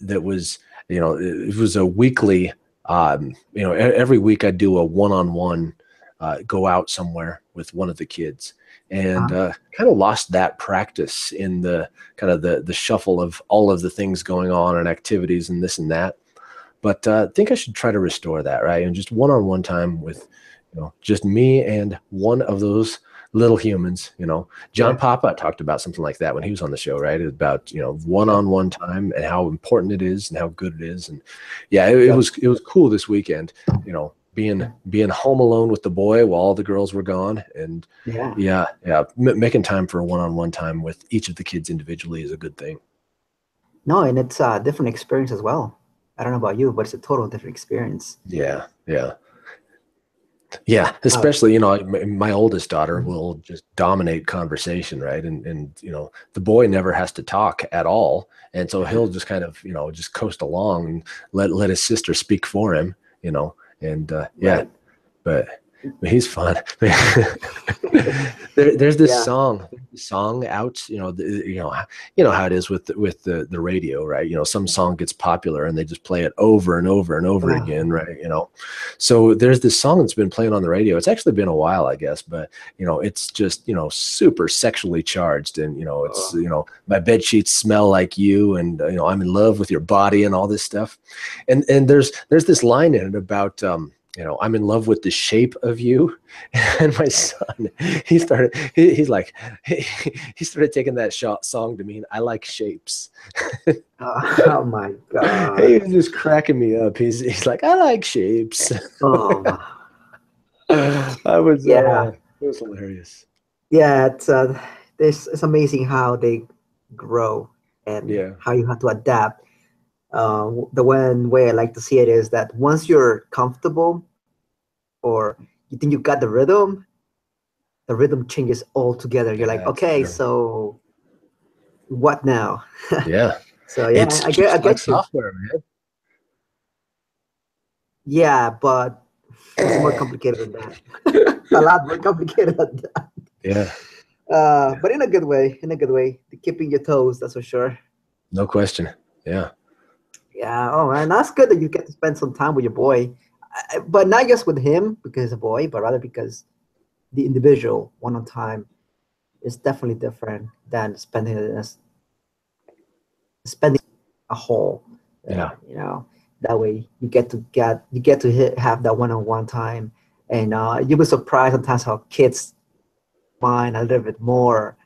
that was, it was a weekly, every week I do a one-on-one, go out somewhere with one of the kids, and kind of lost that practice in the kind of the shuffle of all of the things going on and activities and this and that. But I think I should try to restore that, right? And just one-on-one time with, just me and one of those little humans. John Yeah. Papa talked about something like that when he was on the show, right? About, one-on-one time and how important it is and how good it is. And yeah, it was cool this weekend, being home alone with the boy while all the girls were gone. And Yeah. yeah, making time for a one-on-one time with each of the kids individually is a good thing. No, and it's a different experience as well. I don't know about you, but it's a total different experience. Yeah, yeah. Yeah, Uh, especially, my oldest daughter will just dominate conversation, right? And the boy never has to talk at all. And so he'll just kind of, just coast along and let his sister speak for him, and yeah, right. but he's fun. There's this Yeah. song out, you know how it is with the radio, right? Some song gets popular and they just play it over and over and over Uh, again, right? So there's this song that's been playing on the radio. It's actually been a while, I guess, but it's just, super sexually charged, and it's, uh, my bed sheets smell like you, and I'm in love with your body and all this stuff. And there's this line in it about, I'm in love with the shape of you. And my son, he's like, he started taking that song to mean I like shapes. oh my He God. was just cracking me up. He's like, I like shapes. Oh, I was, yeah. it was hilarious. Yeah. It's amazing how they grow and Yeah. how you have to adapt. The one way I like to see it is that once you're comfortable or you think you got the rhythm changes altogether. You're like, That's okay, true. so what now? Yeah. So yeah, It's I just like get you. software, man. Yeah, but it's more complicated than that. A lot more complicated than that. Yeah. Yeah. But in a good way, keeping your toes, that's for sure. No question. Yeah. Yeah. Oh man, that's good that you get to spend some time with your boy, but not just with him because he's a boy, but rather because the individual one on time is definitely different than spending a whole. Yeah. You know, that way you get to have that one on one time, and you'll be surprised sometimes how kids mind a little bit more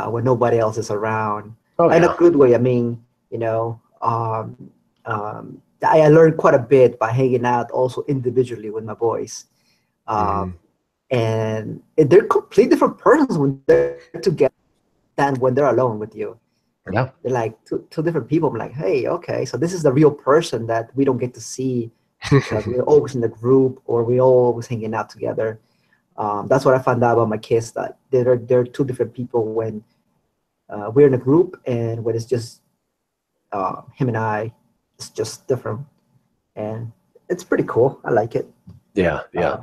when nobody else is around. Oh In a yeah. good way. I mean, I learned quite a bit by hanging out also individually with my boys. Hmm. Um, and they're completely different persons when they're together than when they're alone with you. Yeah. They're like two different people. I'm like, hey, okay, so this is the real person that we don't get to see because we're always in the group or we're always hanging out together. That's what I found out about my kids, that they're two different people when we're in a group, and when it's just him and I, it's just different, and it's pretty cool. I like it. Yeah. Yeah. Uh,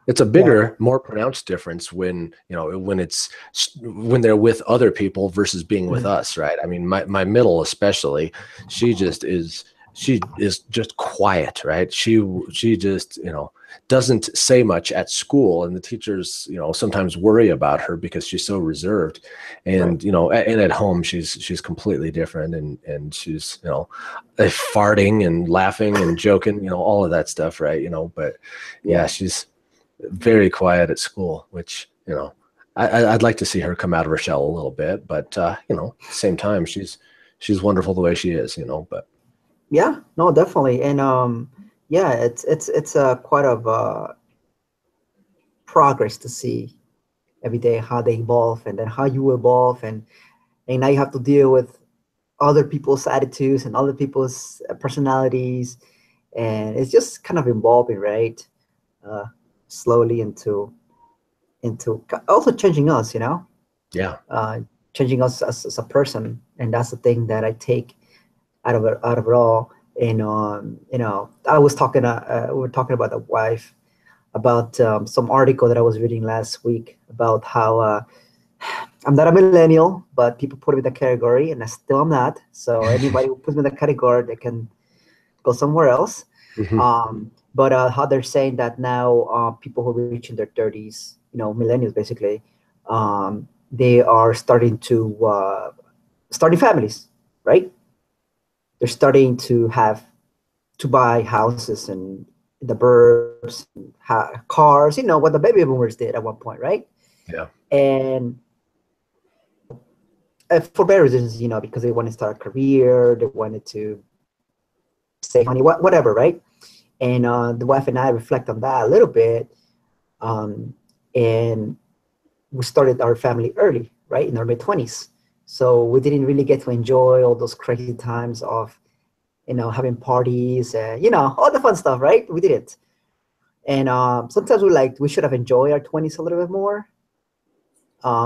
It's a yeah, bigger, more pronounced difference when, when they're with other people versus being with mhm, us, right? I mean, my middle especially, she is just quiet, right? She just, doesn't say much at school, and the teachers, sometimes worry about her because she's so reserved. right. And, and at home she's completely different, and she's, farting and laughing and joking, all of that stuff, right? But yeah, Yeah, she's very quiet at school, which, I'd like to see her come out of her shell a little bit, but same time, she's wonderful the way she is, but yeah, no, definitely, and yeah, it's quite of progress to see every day how they evolve, and then how you evolve, and now you have to deal with other people's attitudes and other people's personalities, and it's just kind of evolving, right? Uh, Slowly into also changing us, yeah. uh, changing us as a person, and that's the thing that I take out of it all. And I was talking, we were talking about the wife about some article that I was reading last week about how I'm not a millennial, but people put me in that category, and I still am not. So anybody who puts me in that category, they can go somewhere else. Hmm. But how they're saying that now, people who reach in their 30s, millennials basically, they are starting to starting families, right? They're starting to have to buy houses and the burbs, and cars, what the baby boomers did at one point, right? Yeah. And for better reasons, because they want to start a career, they wanted to save money, whatever, right? And the wife and I reflect on that a little bit, um, and we started our family early, right, in our mid 20s. So we didn't really get to enjoy all those crazy times of, having parties and all the fun stuff, right? We didn't. And sometimes we should have enjoyed our 20s a little bit more.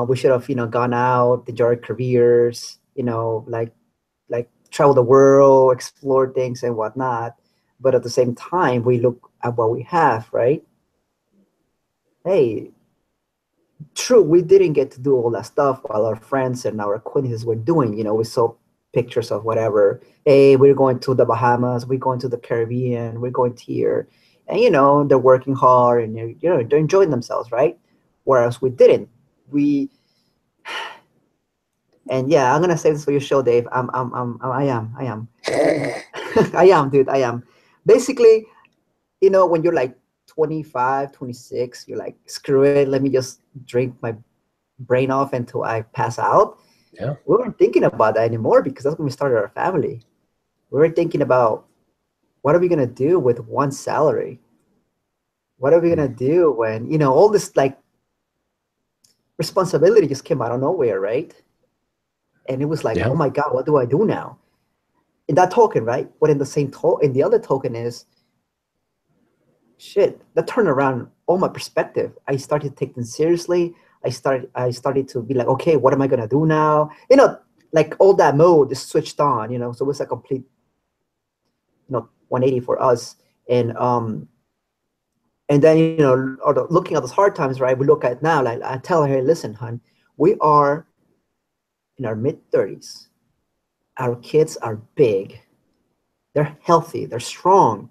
We should have, gone out, enjoyed our careers, like travel the world, explore things and whatnot. But at the same time, we look at what we have, right? Hey, true, we didn't get to do all that stuff while our friends and our acquaintances were doing. We saw pictures of whatever. Hey, we're going to the Bahamas, we're going to the Caribbean, we're going here. And, they're working hard and, they're enjoying themselves, right? Whereas we didn't. We, and yeah, I'm going to say this for your show, Dave. I am. I am, dude. I am. Basically, when you're like 25, 26, you're like, screw it. Let me just drink my brain off until I pass out. Yeah. We weren't thinking about that anymore because that's when we started our family. We were thinking about what are we going to do with one salary? What are we going to do when, all this like responsibility just came out of nowhere, right? And it was like, Yeah. oh my God, what do I do now? In that token, right? But in the same in the other token is, shit, that turned around all my perspective. I started taking seriously. I started to be like, okay, what am I gonna do now? Like all that mode is switched on, so it was a complete, 180 for us. And then, looking at those hard times, right? We look at now, like I tell her, hey, listen, hon, we are in our mid 30s. Our kids are big, they're healthy, they're strong,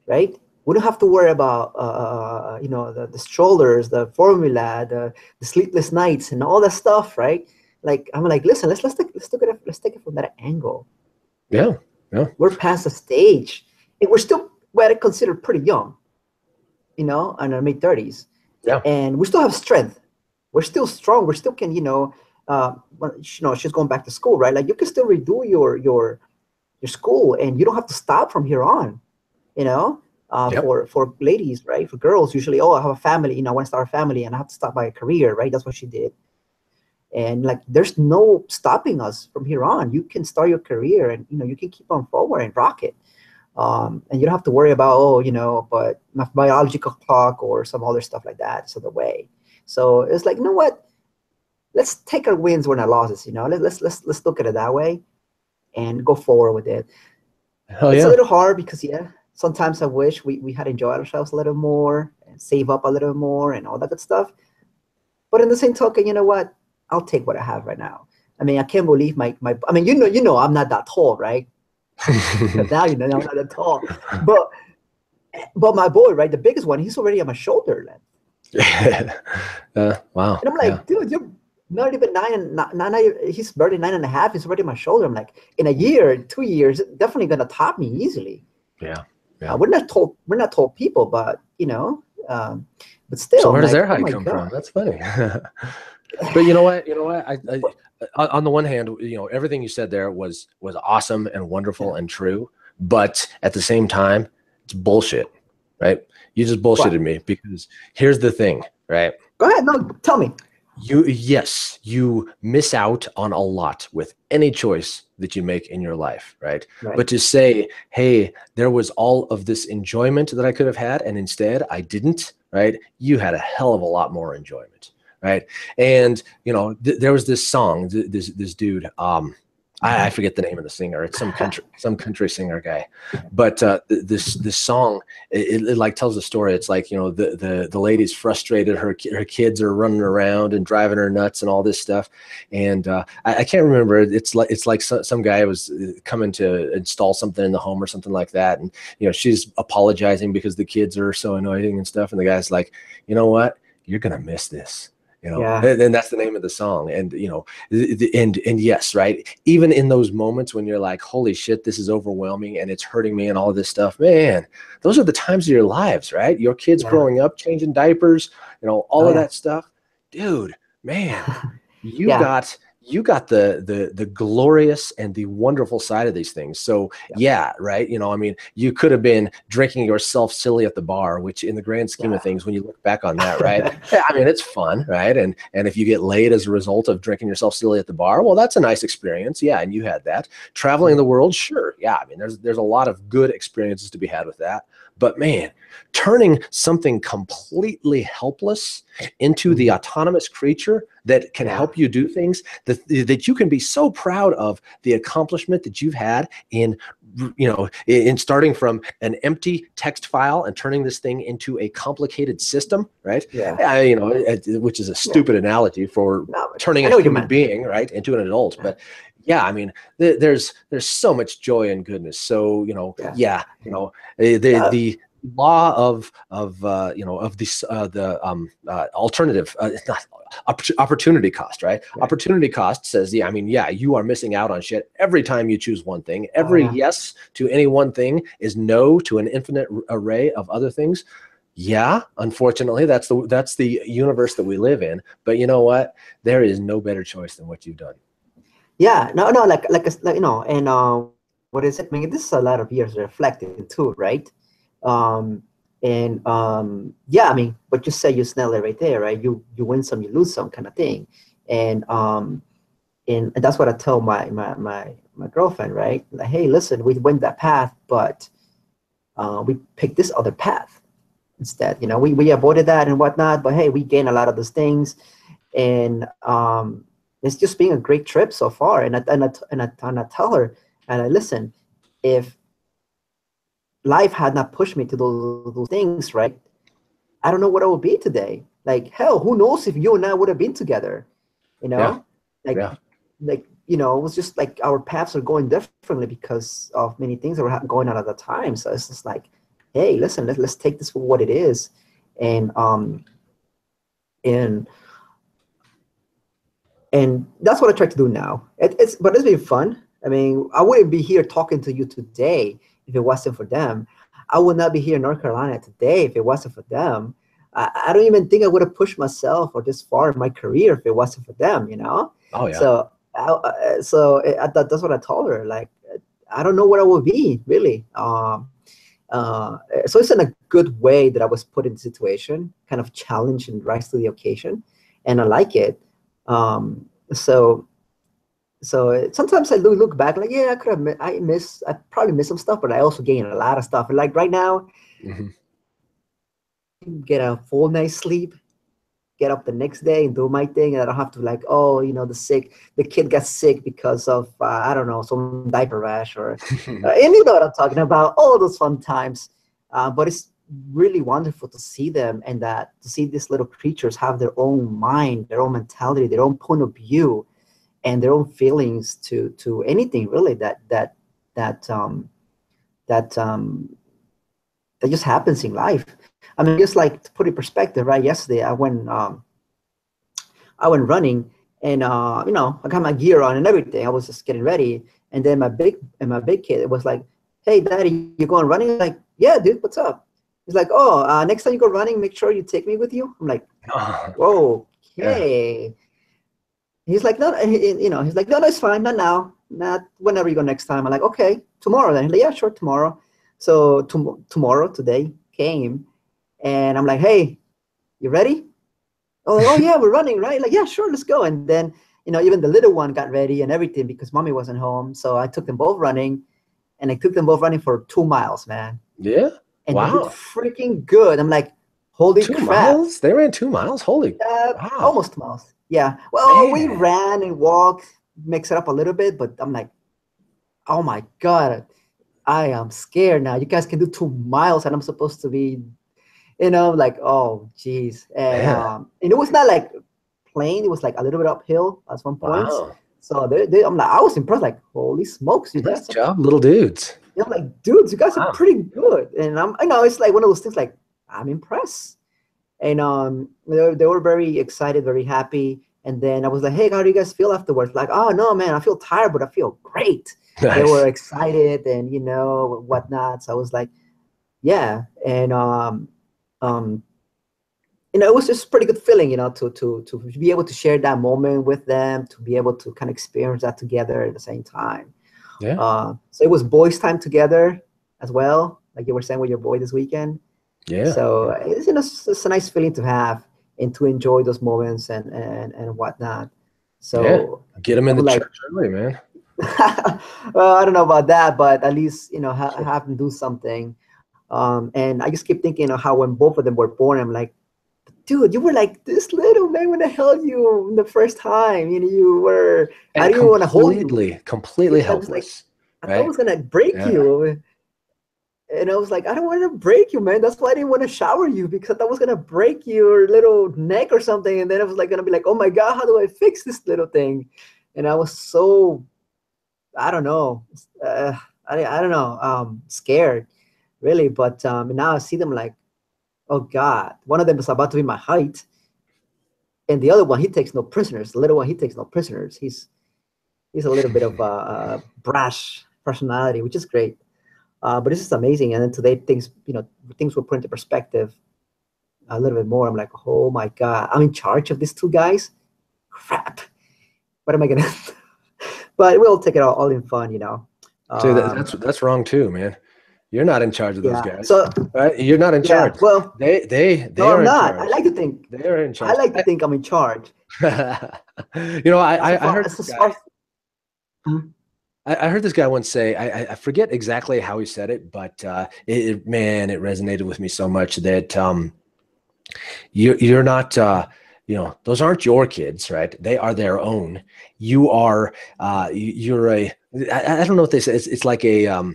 right? We don't have to worry about the strollers, the formula, the sleepless nights, and all that stuff, right? Like I'm like, listen, let's take it from that angle. Yeah. Yeah. We're past the stage, and we're still what I consider pretty young, in our mid 30s, Yeah. and we still have strength. We're still strong. We still can, she's going back to school, right? Like you can still redo your school, and you don't have to stop from here on, you know Yep. for ladies, right? For girls, usually, oh, I have a family, I want to start a family and I have to start by a career, right? That's what she did. And like there's no stopping us from here on. You can start your career, and you can keep on forward and rock it. And you don't have to worry about, but my biological clock or some other stuff like that is in the way. So it's like, you know what, let's take our wins when our losses. Let's look at it that way and go forward with it. Hell It's a yeah. little hard because, yeah, sometimes I wish we had enjoyed ourselves a little more and save up a little more and all that good stuff. But in the same token, you know what? I'll take what I have right now. I mean, I can't believe my I mean, I'm not that tall, right? Now I'm not that tall. But my boy, right, the biggest one, he's already on my shoulder length. Wow. And I'm Yeah. like, dude, you're not even he's barely 9.5. He's already on my shoulder. I'm like, in a year, 2 years, definitely gonna top me easily. Yeah. Yeah. We're not tall people, but but So still, I'm where does like, their oh height my come from? God. That's funny. But you know what? You know what? On the one hand, everything you said there was awesome and wonderful Yeah. and true. But at the same time, it's bullshit, right? You just What? bullshitted me because here's the thing, right? Go ahead. No, tell me. Yes, you miss out on a lot with any choice that you make in your life, right? Right. But to say, hey, there was all of this enjoyment that I could have had, and instead I didn't, right? You had a hell of a lot more enjoyment, right? And there was this song, this dude, I forget the name of the singer. It's some country singer guy, but this song it like tells a story. It's like, you know, the lady's frustrated. Her kids are running around and driving her nuts and all this stuff. And I can't remember. It's like some guy was coming to install something in the home or something like that, and you know, she's apologizing because the kids are so annoying and stuff. And the guy's like, you know what? You're gonna miss this. You know, Yeah. and that's the name of the song. And, you know, and yes, right. Even in those moments when you're like, holy shit, this is overwhelming and it's hurting me and all of this stuff, man, those are the times of your lives, right? Your kids Yeah. growing up, changing diapers, you know, all Oh of yeah. that stuff. Dude, man, you Yeah. got you got the glorious and the wonderful side of these things. So Yeah. yeah, right. You know, I mean, you could have been drinking yourself silly at the bar, which in the grand scheme of Yeah. things, when you look back on that, right? Yeah, I mean, it's fun, right? And if you get laid as a result of drinking yourself silly at the bar, well, that's a nice experience. Yeah, and you had that. Traveling the world, sure. Yeah, I mean, there's a lot of good experiences to be had with that. But man, turning something completely helpless into the Mhm. autonomous creature that can Yeah. help you do things that you can be so proud of the accomplishment that you've had in, you know, in starting from an empty text file and turning this thing into a complicated system, right? Yeah. You know, which is a Yeah. stupid analogy for No, but turning I a know what you human meant. being, right, into an adult. Yeah. But yeah, I mean, there's so much joy and goodness. So, you know, Yeah. yeah, you know, Uh, the law of you know, of this the alternative, it's not opportunity cost, right? yeah. Opportunity cost says, yeah, I mean, yeah, you are missing out on shit every time you choose one thing. Oh Every yeah. yes to any one thing is no to an infinite array of other things. Yeah, unfortunately, that's the universe that we live in. But you know what? There is no better choice than what you've done. Yeah. No, no, like, you know, and what is it? I mean, this is a lot of years reflected too, right? Um, and yeah, I mean, what you said, you nailed it right there, right? You win some, you lose some kind of thing. And and that's what I tell my girlfriend, right? Like, hey, listen, we went that path, but we picked this other path instead. You know, we avoided that and whatnot, but hey, we gained a lot of those things, and it's just been a great trip so far. And I tell her, and I listen, if life had not pushed me to those things, right, I don't know what I would be today. Like hell, who knows if you and I would have been together? You Yeah, know, like yeah, you know, it was just like our paths are going differently because of many things that were going on at the time. So it's just like, hey, listen, let's take this for what it is, and and and that's what I try to do now. But it's been fun. I mean, I wouldn't be here talking to you today if it wasn't for them. I would not be here in North Carolina today if it wasn't for them. I don't even think I would have pushed myself or this far in my career if it wasn't for them. You know, oh yeah, so that's what I told her. Like, I don't know where I would be really. So it's in a good way that I was put in the situation, kind of challenged and rise to the occasion, and I like it. So sometimes I look back like, yeah, I could have, I probably missed some stuff, but I also gained a lot of stuff. And like right now, hmm get a full night's sleep, get up the next day and do my thing. And I don't have to like, oh, you know, the kid got sick because of, I don't know, some diaper rash and you know what I'm talking about, all those fun times. But it's really wonderful to see them and that to see these little creatures have their own mind, their own mentality, their own point of view, and their own feelings to anything really that that that just happens in life. I mean, just like to put it in perspective, right? Yesterday I went running and you know, I got my gear on and everything. I was just getting ready, and then my big kid was like, "Hey, Daddy, you going running?" I'm like, "Yeah, dude, what's up?" He's like, "Oh, next time you go running, make sure you take me with you." I'm like, "Whoa, yeah. okay." He's like, "No," you know, he's like, "No, no, it's fine, not now, not whenever you go next time." I'm like, "Okay, tomorrow then." He's like, "Yeah, sure, tomorrow." So tomorrow, today came, and I'm like, "Hey, you ready?" Oh, like, oh yeah, we're running, right? Like, yeah, sure, let's go. And then, you know, even the little one got ready and everything because mommy wasn't home. So I took them both running, and I took them both running for 2 miles, man. Yeah. And they did Wow. freaking good. I'm like, holy Two crap. miles? They ran 2 miles? Holy wow. Almost 2 miles. Yeah. Well, we Man. ran and walked. mix it up a little bit, but I'm like, oh my God, I am scared now. You guys can do 2 miles and I'm supposed to be, like, oh geez. Man, And it was not like plain, it was like a little bit uphill at some points. wow. So I'm like, I was impressed, like, holy smokes, you Nice guys are, job, little dudes. I'm like, dudes, you guys are Wow. pretty good. And I know it's like one of those things like I'm impressed. And they were very excited, very happy. And then I was like, hey, how do you guys feel afterwards? Like, oh no, man, I feel tired, but I feel great. They were Nice. excited and whatnot. So I was like, yeah. And um, it was just pretty good feeling, to be able to share that moment with them, to be able to kind of experience that together at the same time. Yeah. So it was boys' time together as well, like you were saying with your boy this weekend. Yeah. So it's a nice feeling to have and to enjoy those moments and whatnot. Yeah. So Get them I into would like, church early, man. well, I don't know about that, but at least have them do something. And I just keep thinking of how when both of them were born, I'm like, dude, you were like this little, man, when I held you the first time. You were, I And didn't even want to hold you. completely I was like, helpless, I thought I right? was gonna break Yeah. you. And I was like, I don't want to break you, man. That's why I didn't want to shower you, because I was gonna break your little neck or something. And then I was like gonna be like, oh my God, how do I fix this little thing? And I was so, I don't know, I don't know, scared really. But now I see them like, oh God, one of them is about to be my height, and the other one, he takes no prisoners. The little one, he takes no prisoners. He's a little bit of a brash personality, which is great. But this is amazing. And then today, things were put into perspective a little bit more. I'm like, oh my God, I'm in charge of these two guys. Crap. What am I gonna? But we'll take it all in fun. See, Um, that's wrong too, man. You're not in charge of those yeah. guys, So right? You're not in yeah. charge. Well, They no, I'm are in not. I charge. like to think. They are in I charge. like to think I'm in charge. I heard this As guy. far as Mhm. I heard this guy once say, I forget exactly how he said it, but man, it resonated with me so much that you're not, those aren't your kids, right? They are their own. You are, you're I don't know what they say. It's like a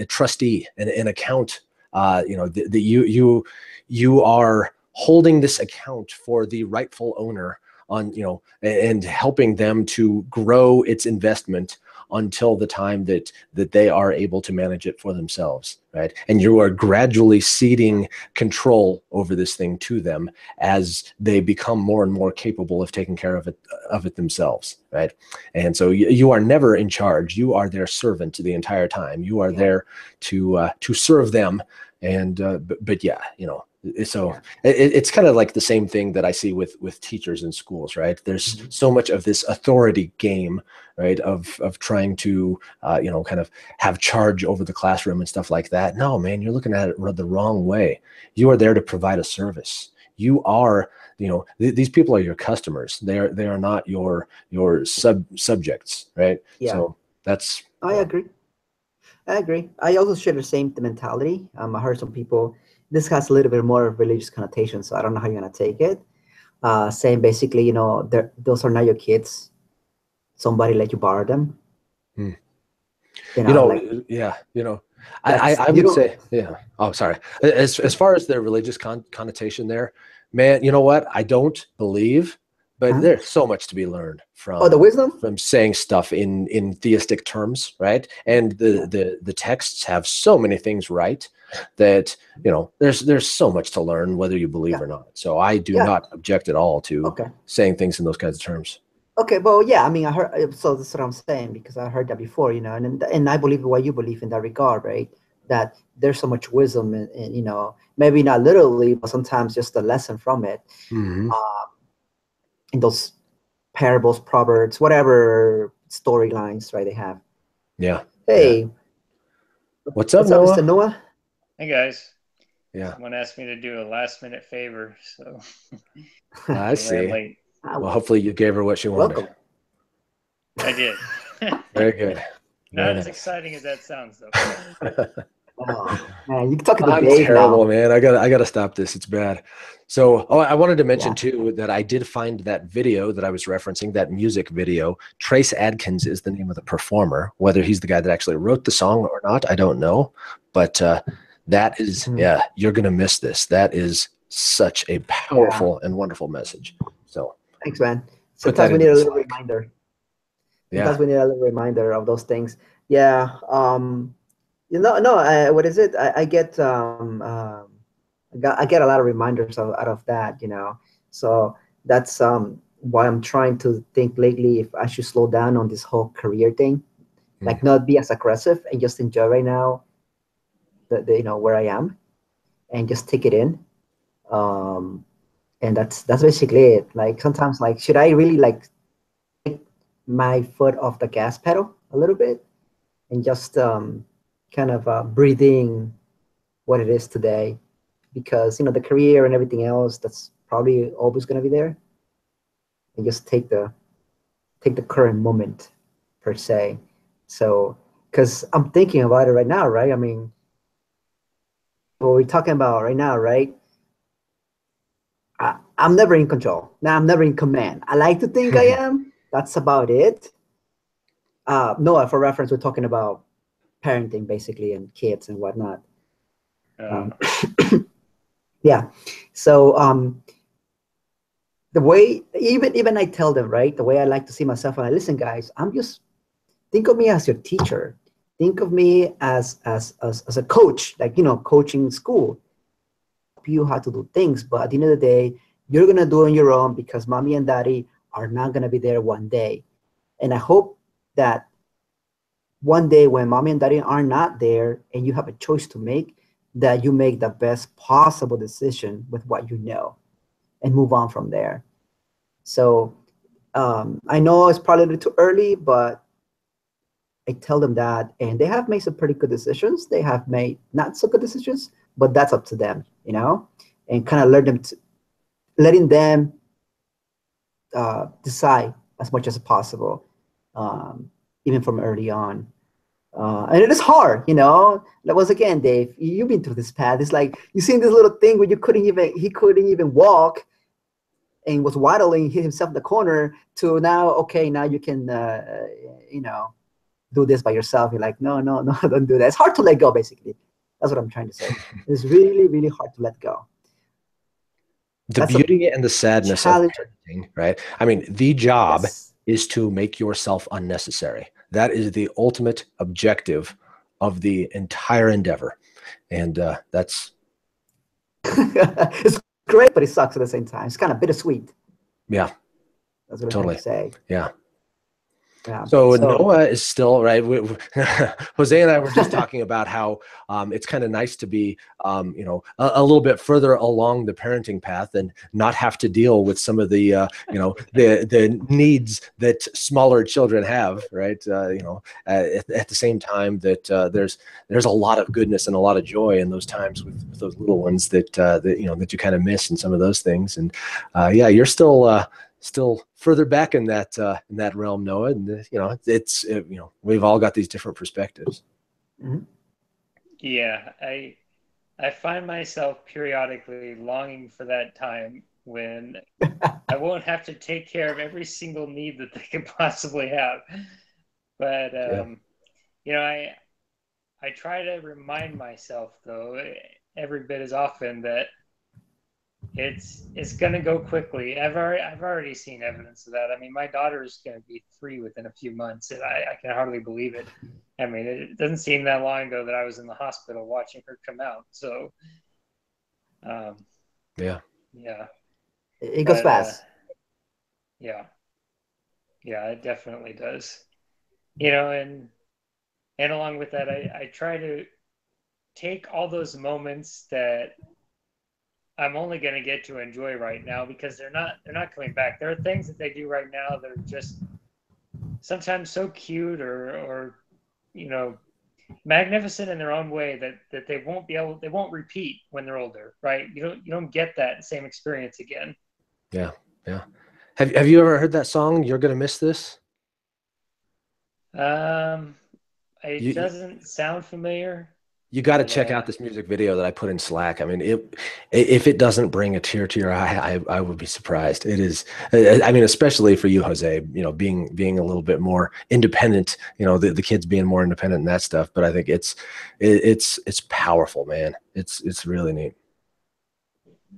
trustee, an account. That you are holding this account for the rightful owner on, and helping them to grow its investment until the time that they are able to manage it for themselves, right? And you are gradually ceding control over this thing to them as they become more and more capable of taking care of it themselves, right? And so you are never in charge. You are their servant the entire time. You are Yeah, there to serve them. And but yeah, so yeah. it's kind of like the same thing that I see with teachers in schools, right? There's Mhm. so much of this authority game, right? Of trying to kind of have charge over the classroom and stuff like that. No, man, you're looking at it the wrong way. You are there to provide a service. You are, these people are your customers. They are not your subjects, right? Yeah, So that's I agree. I agree. I also share the same mentality. I heard some people. This has a little bit more religious connotation, so I don't know how you're gonna take it. Saying basically, those are not your kids. Somebody let you borrow them. hmm. Like Yeah, that's I you would don't. say, yeah. Oh, sorry. As far as the religious connotation there, man, you know what? I don't believe, but Huh? there's so much to be learned Oh, the from wisdom. saying stuff in theistic terms, right? And Yeah, the texts have so many things right that there's so much to learn whether you believe yeah, or not. So I do yeah. not object at all to Okay, saying things in those kinds of terms. okay. Well, yeah. I mean, I heard. So that's what I'm saying because I heard that before. And I believe what you believe in that regard, right? That there's so much wisdom, and maybe not literally, but sometimes just a lesson from it. Hmm. Uh, in those parables, proverbs, whatever storylines, right? They have. Yeah, yeah. Hey, What's up, what's up, Mr. Noah? Noah? Hey guys, Yeah, someone asked me to do a last minute favor, so I I ran see. late. Well, hopefully you gave her what she wanted. Welcome. I did. Very good. Very Not as nice. exciting as that sounds, though. Oh, man, you're talking to I'm Dave terrible, now. man. I gotta stop this. It's bad. So, oh, I wanted to mention Yeah. too that I did find that video that I was referencing, that music video. Trace Adkins is the name of the performer. Whether he's the guy that actually wrote the song or not, I don't know. But that is, Mhm. yeah, you're gonna miss this. That is such a Yeah. powerful and wonderful message. So Thanks, man. put that Sometimes we into need the a little Slack. reminder. Yeah. Sometimes we need a little reminder of those things. Yeah. No, what is it? I get I get a lot of reminders out of that, So that's why I'm trying to think lately if I should slow down on this whole career thing, Mm. like not be as aggressive and just enjoy right now where I am and just take it in. Um, and that's basically it. Like sometimes like should I really like my foot off the gas pedal a little bit and just kind of breathing what it is today because the career and everything else that's probably always going to be there and just take the current moment per se. So because I'm thinking about it right now, right? I mean, what we're talking about right now, right? I'm never in control. Now I'm never in command. I like to think I am. That's about it. No, for reference, we're talking about parenting basically and kids and whatnot. Uh, Um, yeah. So the way even I tell them, right, the way I like to see myself, and I listen, guys, I'm just think of me as your teacher. Think of me as a coach, like coaching school, help you how to do things. But at the end of the day, you're gonna do it on your own because mommy and daddy are not gonna be there one day. And I hope that one day when mommy and daddy are not there and you have a choice to make, that you make the best possible decision with what you know and move on from there. So I know it's probably a little too early, but I tell them that, and they have made some pretty good decisions. They have made not so good decisions, but that's up to them, and kind of letting them decide as much as possible, even from early on. And it is hard, Like once again, Dave, you've been through this path. It's like you seen this little thing where he couldn't even walk and was waddling, hit himself in the corner to now, okay, now you can, do this by yourself. You're like, no, no, no, don't do that. It's hard to let go, basically. That's what I'm trying to say. It's really, really hard to let go. The That's a beauty and the sadness of challenge. parenting, right? I mean, the job Yes. is to make yourself unnecessary. That is the ultimate objective of the entire endeavor. And that's, It's great, but it sucks at the same time. It's kind of bittersweet. yeah, That's what I'm trying totally. to say. Yeah. Yeah. So So, Noah is still right. Jose and I were just talking about how it's kind of nice to be, a little bit further along the parenting path and not have to deal with some of the, the needs that smaller children have. Right. At the same time that there's a lot of goodness and a lot of joy in those times with those little ones that you kind of miss in some of those things. And yeah, you're still further back in that realm, Noah. And it's we've all got these different perspectives. mhm. yeah, I find myself periodically longing for that time when I won't have to take care of every single need that they could possibly have. But Yeah. I try to remind myself though every bit as often that it's going to go quickly. I've already seen evidence of that. I mean, my daughter is going to be 3 within a few months, and I can hardly believe it. I mean, it doesn't seem that long ago that I was in the hospital watching her come out. So, um, Yeah. yeah, It goes but fast. yeah, yeah, it definitely does. And along with that, I try to take all those moments that I'm only going to get to enjoy right now because they're not coming back. There are things that they do right now that are just sometimes so cute or you know magnificent in their own way that they won't repeat when they're older, right? You don't get that same experience again. Yeah. Yeah. Have you ever heard that song, You're Gonna Miss This? Um, it You doesn't sound familiar. You got to But check out this music video that I put in Slack. I mean, if it doesn't bring a tear to your eye, I would be surprised. It is, I mean, especially for you, Jose, you know, being a little bit more independent, you know, the kids being more independent and that stuff. But I think it's powerful, man. It's really neat.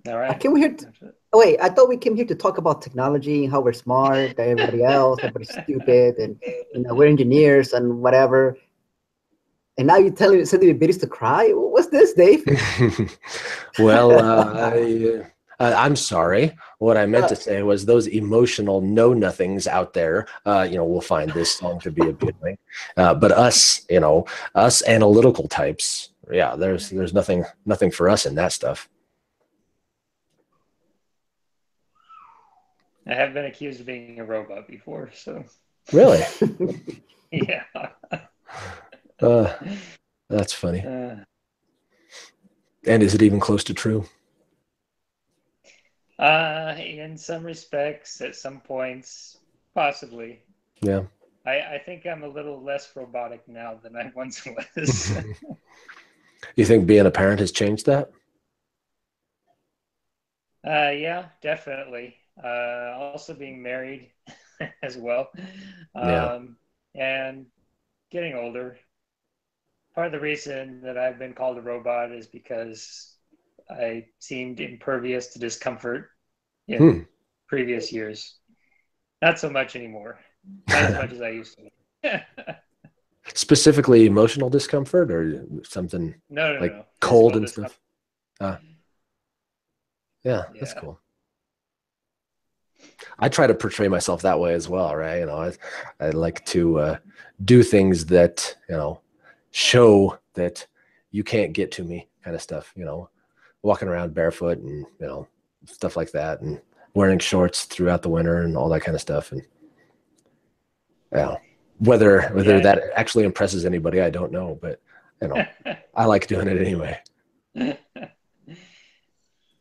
all right. Came here. Wait, I thought we came here to talk about technology and how we're smart than everybody else, everybody's stupid, and we're engineers and whatever. And now you're sending me videos to cry. What's this, Dave? Well, I'm sorry. What I meant to say was those emotional know nothings out there, you know, will find this song to be a good thing. But us, you know, us analytical types, yeah, there's nothing for us in that stuff. I have been accused of being a robot before, so. Really? Yeah. That's funny. And is it even close to true? In some respects, at some points, possibly. Yeah. I think I'm a little less robotic now than I once was. You think being a parent has changed that? Yeah, definitely. Also being married as well. Yeah. And getting older. Part of the reason that I've been called a robot is because I seemed impervious to discomfort in previous years. Not so much anymore. Not as much as I used to. Specifically emotional discomfort or something No. cold and stuff? Yeah, that's cool. I try to portray myself that way as well, right? You know, I like to do things that, you know, show that you can't get to me kind of stuff, you know, walking around barefoot and, you know, stuff like that, and wearing shorts throughout the winter and all that kind of stuff. And yeah, whether that actually impresses anybody, I don't know, but you know, I like doing it anyway.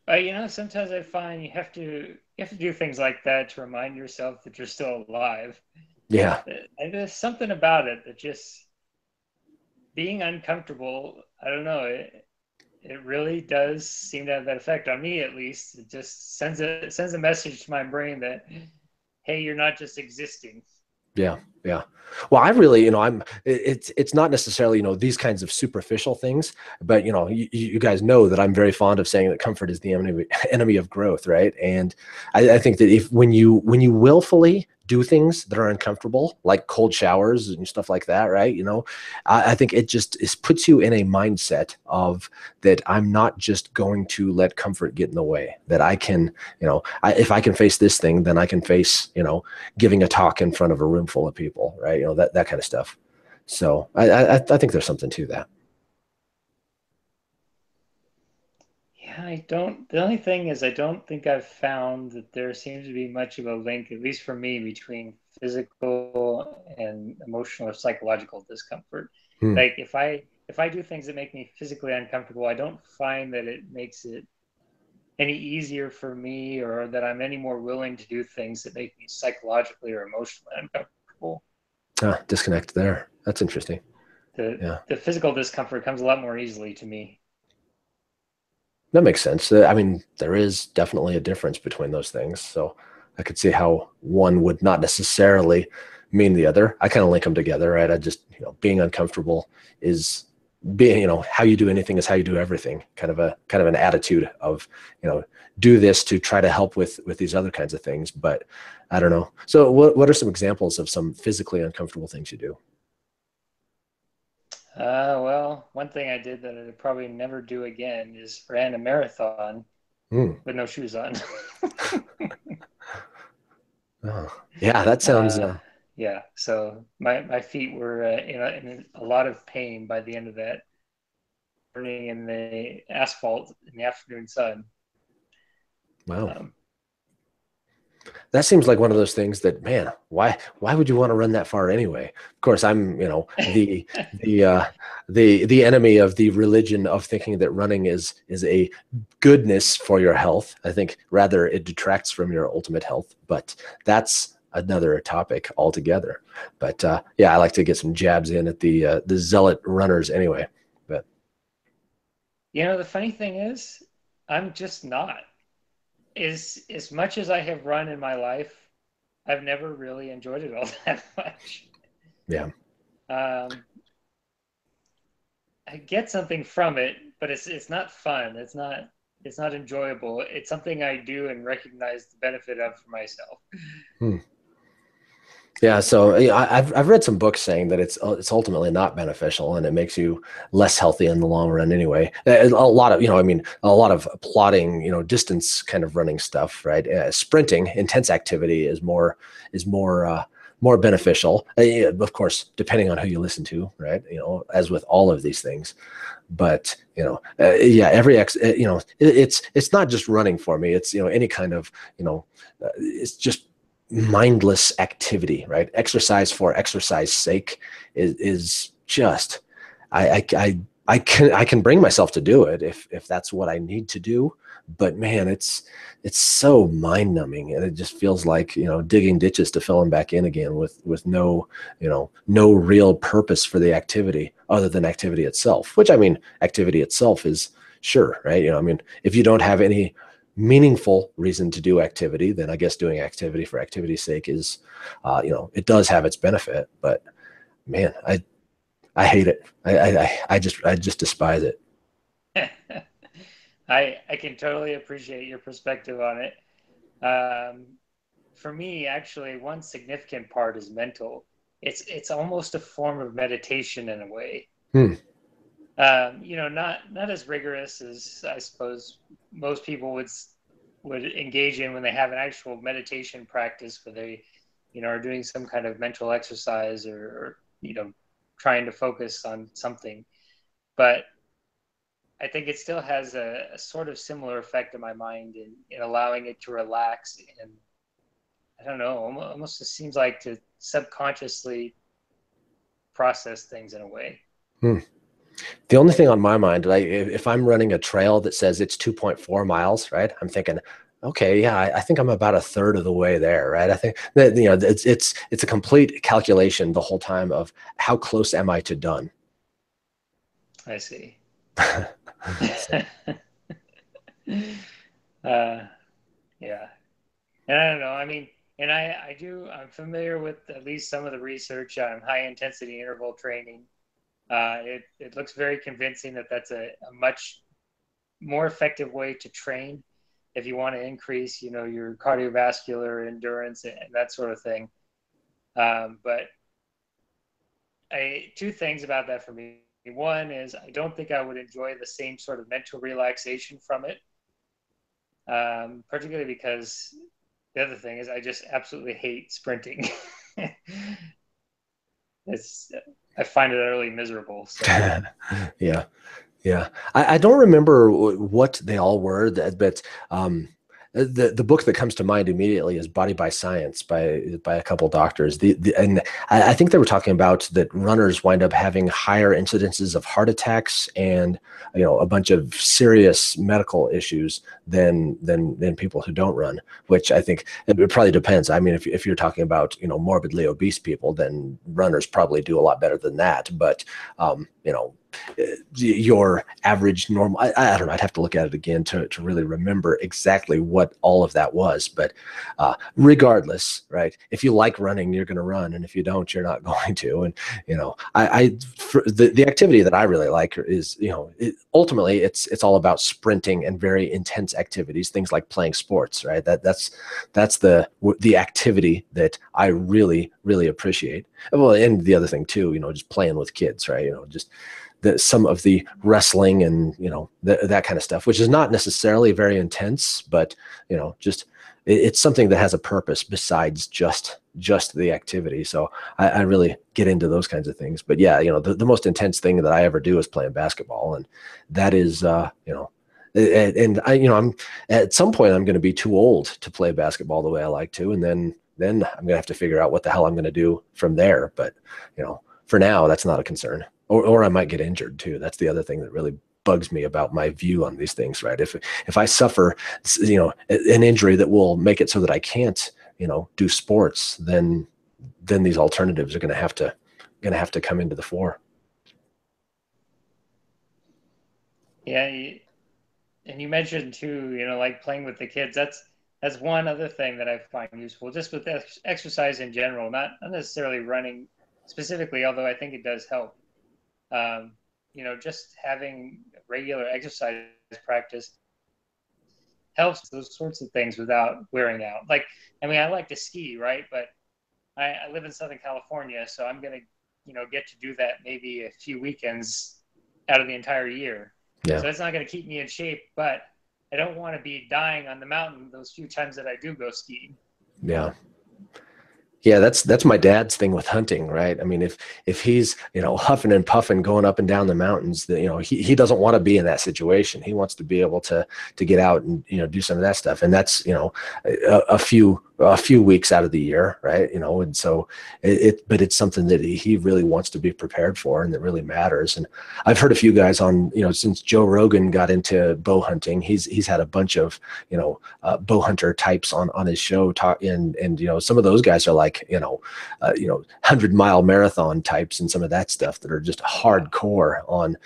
But you know, sometimes I find you have to do things like that to remind yourself that you're still alive. Yeah. And there's something about it that just being uncomfortable, I don't know, it really does seem to have that effect on me, at least. It just sends a message to my brain that, hey, you're not just existing. Yeah. Yeah. Well, I really, you know, it's not necessarily, you know, these kinds of superficial things, but, you know, you guys know that I'm very fond of saying that comfort is the enemy of growth. Right. And I think that when you willfully do things that are uncomfortable, like cold showers and stuff like that, right? You know, I think it puts you in a mindset of that I'm not just going to let comfort get in the way, that I can, you know, if I can face this thing, then I can face, you know, giving a talk in front of a room full of people, right? You know, that kind of stuff. So I think there's something to that. Yeah, the only thing is I don't think I've found that there seems to be much of a link, at least for me, between physical and emotional or psychological discomfort. Like if I do things that make me physically uncomfortable, I don't find that it makes it any easier for me, or that I'm any more willing to do things that make me psychologically or emotionally uncomfortable. Disconnect there. That's interesting. The physical discomfort comes a lot more easily to me. That makes sense. I mean, there is definitely a difference between those things. So I could see how one would not necessarily mean the other. I kind of link them together, right? I just, you know, being uncomfortable is being, you know, how you do anything is how you do everything. Kind of an attitude of, you know, do this to try to help with these other kinds of things. But I don't know. So what are some examples of some physically uncomfortable things you do? Well, one thing I did that I'd probably never do again is ran a marathon with no shoes on. Oh, yeah, that sounds. Yeah, so my feet were in a lot of pain by the end of that, burning in the asphalt in the afternoon sun. Wow. That seems like one of those things that, man, why would you want to run that far anyway? Of course, I'm, you know, the enemy of the religion of thinking that running is a goodness for your health. I think rather it detracts from your ultimate health, but that's another topic altogether. But yeah, I like to get some jabs in at the zealot runners anyway. But You know, the funny thing is, I'm just not. As much as I have run in my life, I've never really enjoyed it all that much. Yeah. Um, I get something from it, but it's not fun. It's not enjoyable. It's something I do and recognize the benefit of for myself. Hmm. Yeah, so I've read some books saying that it's ultimately not beneficial and it makes you less healthy in the long run anyway. A lot of I mean a lot of plodding distance kind of running stuff, right? Sprinting, intense activity is more beneficial. Yeah, of course, depending on who you listen to, right? As with all of these things. But yeah, it's not just running for me. It's any kind of it's just mindless activity, right? Exercise for exercise sake is just I can bring myself to do it if that's what I need to do. But man, it's so mind numbing, and it just feels like digging ditches to fill them back in again with no no real purpose for the activity other than activity itself. Which I mean, activity itself is sure, right? I mean, if you don't have any meaningful reason to do activity, then I guess doing activity for activity's sake is, it does have its benefit. But man, I hate it. I just despise it. I can totally appreciate your perspective on it. Um, for me, actually, one significant part is mental. It's almost a form of meditation in a way. Hmm. Not as rigorous as I suppose most people would engage in when they have an actual meditation practice where they, are doing some kind of mental exercise or trying to focus on something. But I think it still has a sort of similar effect in my mind in allowing it to relax. And I don't know, almost it seems like to subconsciously process things in a way. Hmm. The only thing on my mind, like if I'm running a trail that says it's 2.4 miles, right? I'm thinking, okay, yeah, I think I'm about a third of the way there, right? I think that it's a complete calculation the whole time of how close am I to done. I see. So, uh, yeah. And I don't know. I mean, and I'm familiar with at least some of the research on high intensity interval training. It looks very convincing that that's a much more effective way to train if you want to increase, your cardiovascular endurance and that sort of thing. But two things about that for me. One is I don't think I would enjoy the same sort of mental relaxation from it, particularly because the other thing is I just absolutely hate sprinting. it's I find it utterly miserable. So yeah. Yeah, I don't remember what they all were, but the book that comes to mind immediately is Body by Science by a couple doctors. And I think they were talking about that runners wind up having higher incidences of heart attacks and a bunch of serious medical issues than people who don't run. Which I think it probably depends. I mean, if you're talking about morbidly obese people, then runners probably do a lot better than that. But your average normal, I don't know, I'd have to look at it again to really remember exactly what all of that was. But regardless, right, if you like running, you're going to run, and if you don't, you're not going to. And the activity that I really like is ultimately it's all about sprinting and very intense activities, things like playing sports, right? That's the activity that I really appreciate. Well, and the other thing too, just playing with kids, right? Just some of the wrestling and that kind of stuff, which is not necessarily very intense, but just it's something that has a purpose besides just the activity. So I really get into those kinds of things. But yeah, the most intense thing that I ever do is playing basketball, and that is and I'm at some point I'm going to be too old to play basketball the way I like to, and then I'm gonna have to figure out what the hell I'm gonna do from there. But for now, that's not a concern. Or I might get injured too. That's the other thing that really bugs me about my view on these things, right? If I suffer, an injury that will make it so that I can't, do sports, then these alternatives are going to have to come into the fore. Yeah, and you mentioned too, like playing with the kids. That's one other thing that I find useful, just with exercise in general, not necessarily running specifically, although I think it does help. Um, just having regular exercise practice helps those sorts of things without wearing out. Like, I mean, I like to ski, right? But I live in Southern California, so I'm gonna, get to do that maybe a few weekends out of the entire year. Yeah. So it's not gonna keep me in shape, but I don't want to be dying on the mountain those few times that I do go skiing. Yeah. Yeah, that's my dad's thing with hunting, right? I mean, if he's, huffing and puffing going up and down the mountains, he doesn't want to be in that situation. He wants to be able to get out and, do some of that stuff. And that's, a few weeks out of the year, right? And so but it's something that he really wants to be prepared for, and that really matters. And I've heard a few guys on, since Joe Rogan got into bow hunting, he's had a bunch of, bow hunter types on his show talk, and some of those guys are like, 100-mile marathon types and some of that stuff that are just hardcore on,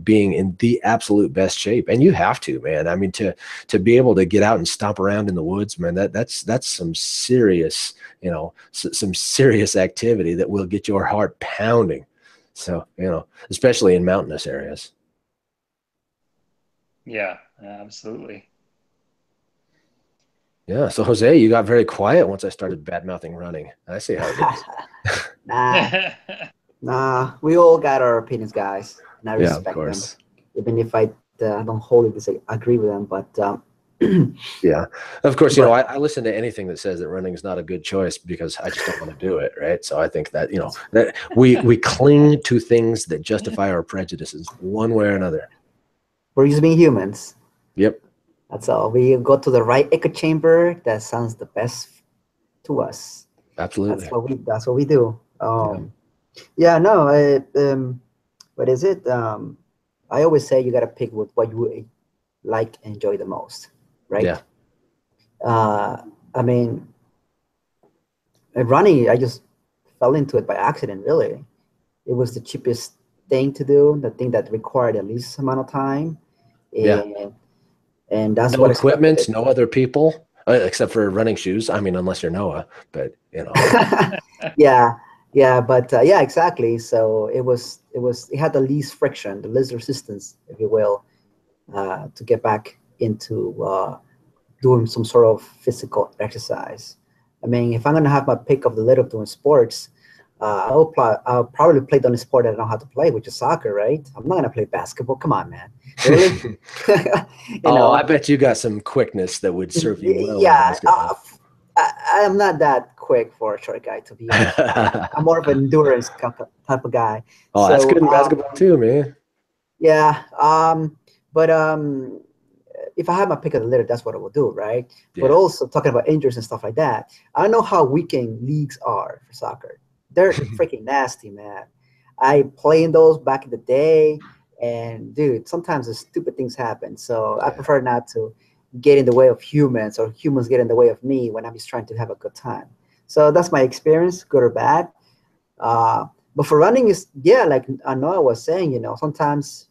being in the absolute best shape. And you have to, man. I mean, to be able to get out and stomp around in the woods, man, that's some serious, some serious activity that will get your heart pounding. So, especially in mountainous areas. Yeah, absolutely. Yeah. So Jose, you got very quiet once I started bad-mouthing running. I see how it is. Nah, we all got our opinions, guys, and I Yeah, of respect them, course. even if I don't wholly disagree with them. But Yeah, of course, but I listen to anything that says that running is not a good choice because I just don't want to do it, right? So I think that, that we cling to things that justify our prejudices one way or another. we're just being humans. Yep. That's all. We go to the right echo chamber that sounds the best to us. Absolutely. That's what we do. Yeah, no, what is it? I always say you gotta pick with what you like and enjoy the most, right? Yeah. I mean, running, I just fell into it by accident, really. It was the cheapest thing to do, the thing that required the least amount of time. Yeah. And that's No what I stuck with equipment, it. no other people, except for running shoes. I mean, unless you're Noah, but Yeah, but yeah, exactly. So it had the least friction, the least resistance, if you will, to get back into doing some sort of physical exercise. I mean, if I'm gonna have my pick of the litter doing sports, I'll probably play the only sport that I know how to play, which is soccer, right? I'm not gonna play basketball. Come on, man. Really? I bet you got some quickness that would serve you well in Yeah, basketball. I'm not that quick for a short guy, to be honest. I'm more of an endurance type of guy. Oh, that's So good in basketball too, man. yeah, but if I had my pick of the litter, that's what I would do, right? Yeah. But also talking about injuries and stuff like that, I know how weekend leagues are for soccer. They're freaking nasty, man. I played in those back in the day, and dude, sometimes the stupid things happen. So I prefer not to get in the way of humans, or humans get in the way of me when I'm just trying to have a good time. So that's my experience, good or bad. But for running is, yeah, like Noah was saying, sometimes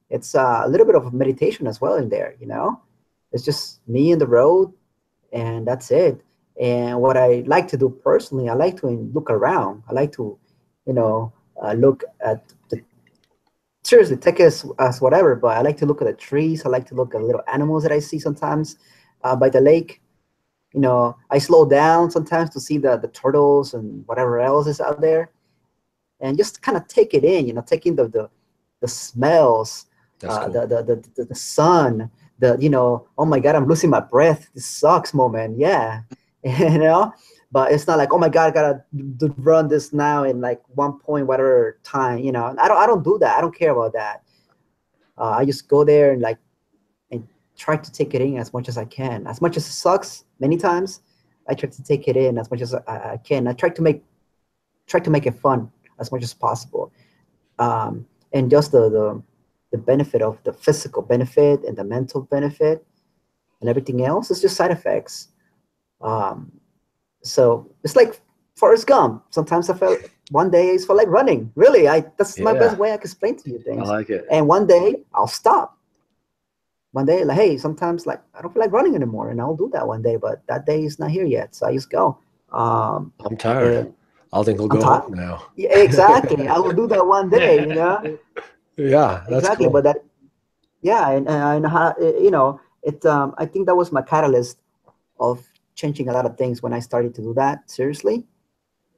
it's a little bit of meditation as well in there. It's just me in the road, and that's it. And what I like to do personally, I like to look around. I like to, look at the, seriously, take it as whatever, but I like to look at the trees. I like to look at little animals that I see sometimes by the lake. I slow down sometimes to see the turtles and whatever else is out there, and just kind of take it in, taking the smells, That's cool. the sun, oh my God, I'm losing my breath. This sucks moment. Yeah. But it's not like, oh my God, I gotta run this now in like 1 point whatever time. I don't do that. I don't care about that. I just go there and try to take it in as much as I can. As much as it sucks many times, I try to take it in as much as I can. I try to make it fun as much as possible. And just the benefit of the physical benefit and the mental benefit and everything else is just side effects. So it's like Forrest Gump. Sometimes I felt one day I just feel like running. Really, that's my best Yeah, way I can explain to you I things. like it. And one day I'll stop. One day, like, hey, sometimes like I don't feel like running anymore, and I'll do that one day. But that day is not here yet, so I just go. Um, I'm tired. and I'll think I'll I'm go tired. home now. Yeah, exactly. I will do that one day. You know, Yeah, that's exactly. cool. But that, yeah, and how, you know, it. I think that was my catalyst of changing a lot of things when I started to do that seriously.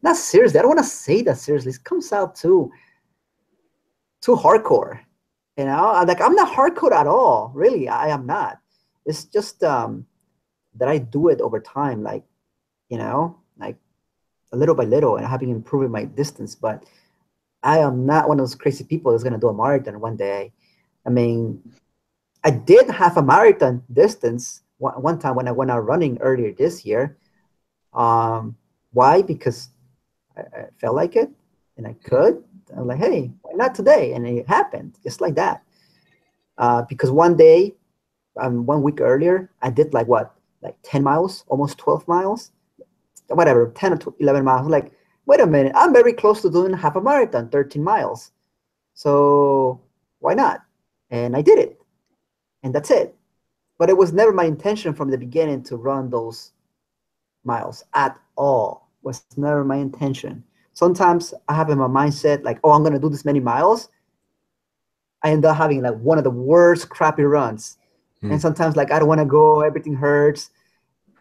Not seriously. I don't want to say that seriously. It comes out too hardcore. You know, like I'm not hardcore at all. Really, I am not. It's just that I do it over time, like, you know, like a little by little, and I have been improving my distance. But I am not one of those crazy people that's gonna do a marathon one day. I mean, I did have a marathon distance one time when I went out running earlier this year. Why? Because I felt like it and I could. I'm like, hey, why not today? And it happened just like that. Because one day, one week earlier, I did like what, like 10 miles, almost 12 miles, whatever, 10 or 11 miles. Like, wait a minute, I'm very close to doing half a marathon, 13 miles. So why not? And I did it. And that's it. But it was never my intention from the beginning to run those miles at all. Was never my intention. Sometimes I have in my mindset like, oh, I'm gonna do this many miles. I end up having like one of the worst crappy runs. Hmm. And sometimes like I don't want to go, everything hurts.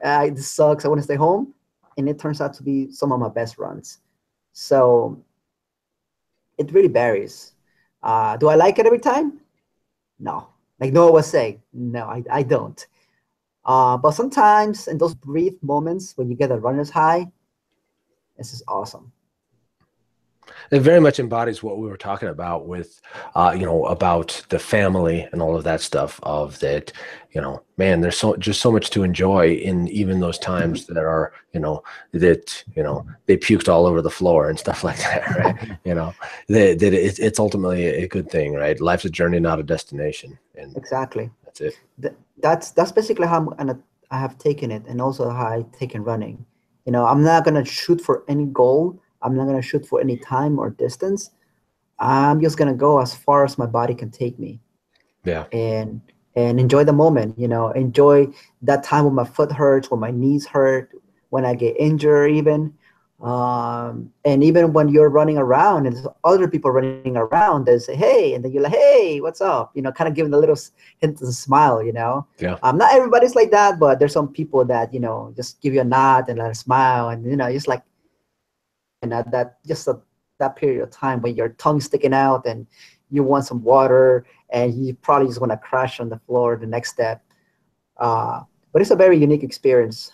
This sucks. I want to stay home, and it turns out to be some of my best runs. So it really varies. Do I like it every time? No. Like Noah was saying, no, I don't. But sometimes in those brief moments when you get a runner's high, this is awesome. It very much embodies what we were talking about with, about the family and all of that stuff. Of that, man, there's just so much to enjoy in even those times that are, that they puked all over the floor and stuff like that, right? That it's ultimately a good thing, right? Life's a journey, not a destination, and Exactly. that's it. That's basically how I have taken it, and also how I taken running. I'm not gonna shoot for any goal. I'm not gonna shoot for any time or distance. I'm just gonna go as far as my body can take me, Yeah. and enjoy the moment. Enjoy that time when my foot hurts, when my knees hurt, when I get injured, even. And even when you're running around and there's other people running around, they say, hey, and then you're like, hey, what's up? Kind of giving a little hint of a smile. Yeah. Not everybody's like that, but there's some people that, just give you a nod and a smile, and, just like, and that period of time when your tongue's sticking out and you want some water and you probably just want to crash on the floor the next step. Uh, but it's a very unique experience.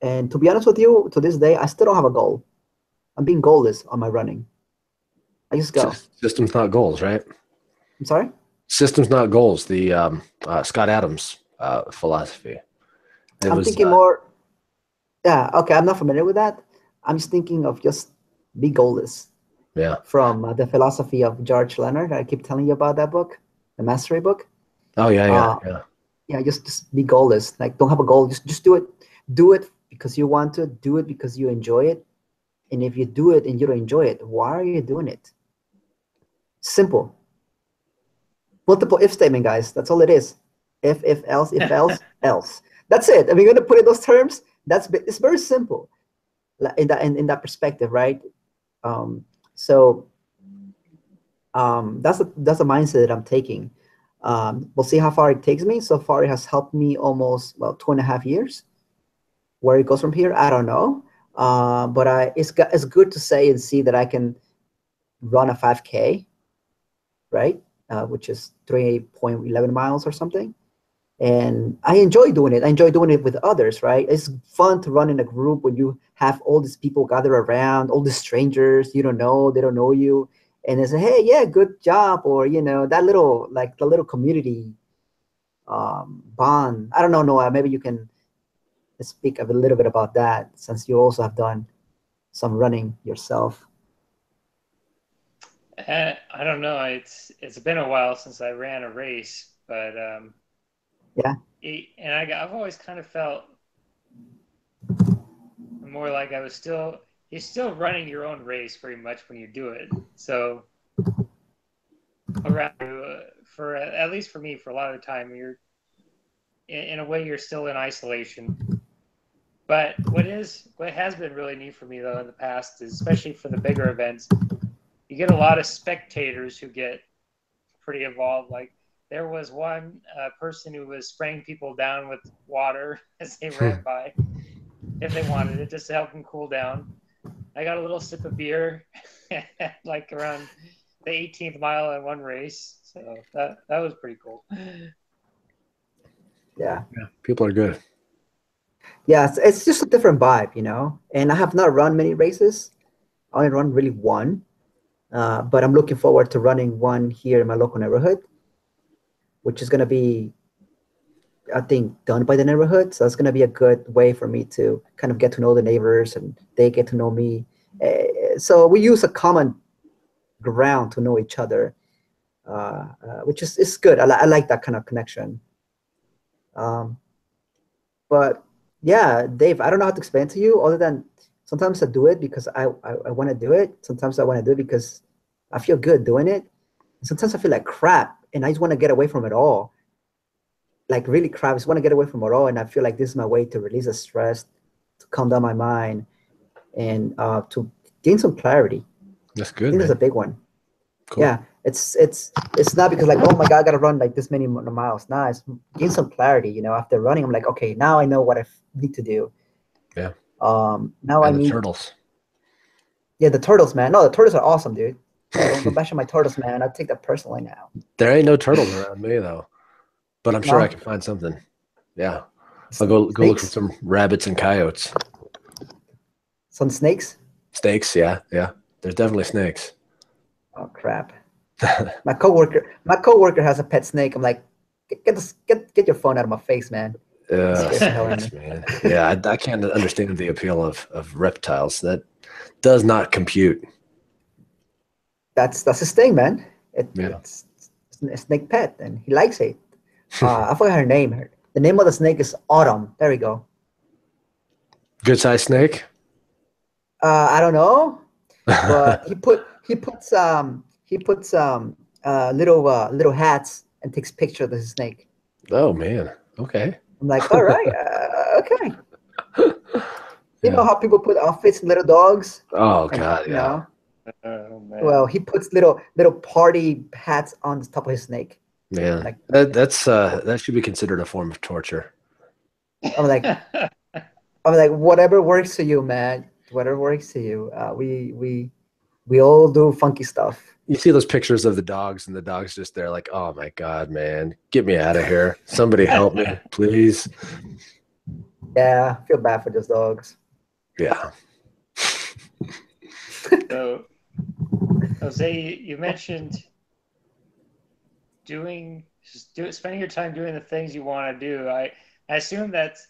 And to be honest with you, to this day, I still don't have a goal. I'm being goalless on my running. I just go. Systems, not goals, right? I'm sorry? Systems, not goals. The Scott Adams philosophy. It I'm was, thinking more, yeah, okay, I'm not familiar with that. I'm just thinking of just be goalless yeah. from the philosophy of George Leonard. I keep telling you about that book, the Mastery book. Oh yeah, yeah, Uh, yeah. yeah, just be goalless. Like, don't have a goal. Just do it. Do it because you want to. Do it because you enjoy it. And if you do it and you don't enjoy it, why are you doing it? Simple. Multiple if statement, guys. That's all it is. If else, if else, else. That's it. If you're gonna put it in those terms, it's very simple. In that perspective, right? Um, so that's a mindset that I'm taking. We'll see how far it takes me. So far, it has helped me almost 2.5 years. Where it goes from here, I don't know. But it's good to say and see that I can run a 5K, right? Which is 3.11 miles or something. And I enjoy doing it. I enjoy doing it with others, right? It's fun to run in a group when you have all these people gather around, all these strangers you don't know, they don't know you, and they say, "Hey, yeah, good job," or that little like the little community bond. I don't know, Noah. Maybe you can speak a little bit about that since you also have done some running yourself. I don't know. It's been a while since I ran a race, but Yeah. I've always kind of felt more like I was still you're still running your own race very much when you do it. So around for at least for me, for a lot of the time, you're in a way you're still in isolation. But what has been really neat for me though in the past is, especially for the bigger events, you get a lot of spectators who get pretty involved. Like there was one person who was spraying people down with water as they ran by, if they wanted it, just to help them cool down. I got a little sip of beer, like around the 18th mile in one race. So that was pretty cool. Yeah. People are good. Yeah, it's just a different vibe, you know. And I have not run many races. I only run really one. But I'm looking forward to running one here in my local neighborhood, which is going to be, I think, done by the neighborhood. So it's going to be a good way for me to kind of get to know the neighbors and they get to know me. So we use a common ground to know each other, which is good. I like that kind of connection. But yeah, Dave, I don't know how to explain to you other than sometimes I do it because I want to do it. Sometimes I want to do it because I feel good doing it. Sometimes I feel like crap and I just want to get away from it all. Like really crap. I just want to get away from it all. And I feel like this is my way to release the stress, to calm down my mind, and to gain some clarity. That's good. I think that's a big one. Cool. Yeah, it's not because like, oh my God, I gotta run like this many miles. Nah, it's gain some clarity. You know, after running, I'm like, okay, now I know what I need to do. Yeah. Now and I the need turtles. Yeah, the turtles, man. No, the turtles are awesome, dude. Don't bash on my turtles, man. I take that personally now. There ain't no turtles around me though, but I'm sure No? I can find something. Yeah, I'll go look for Snakes? some rabbits and coyotes. Some snakes? Snakes, yeah. There's definitely snakes. Oh crap. My coworker has a pet snake. I'm like, get your phone out of my face, man. Scares the hell out of Snakes, me. man. Yeah, I can't understand the appeal of reptiles. That does not compute. That's his thing, man. Yeah. It's a snake pet, and he likes it. I forgot her name. The name of the snake is Autumn. There we go. Good sized snake. I don't know, but he puts little hats and takes pictures of the snake. Oh man. Okay. I'm like, all right, okay. You know Yeah. how people put outfits in little dogs, Oh and God. you Yeah. know, Oh, man. well, he puts little party hats on the top of his snake. Man, Like that should be considered a form of torture. I'm like, whatever works for you, man. Whatever works for you. We all do funky stuff. You see those pictures of the dogs, and the dog's just there, like, oh my God, man, get me out of here! Somebody help me, please. Yeah, I feel bad for those dogs. Yeah. So, Jose, you mentioned spending your time doing the things you want to do. I assume that's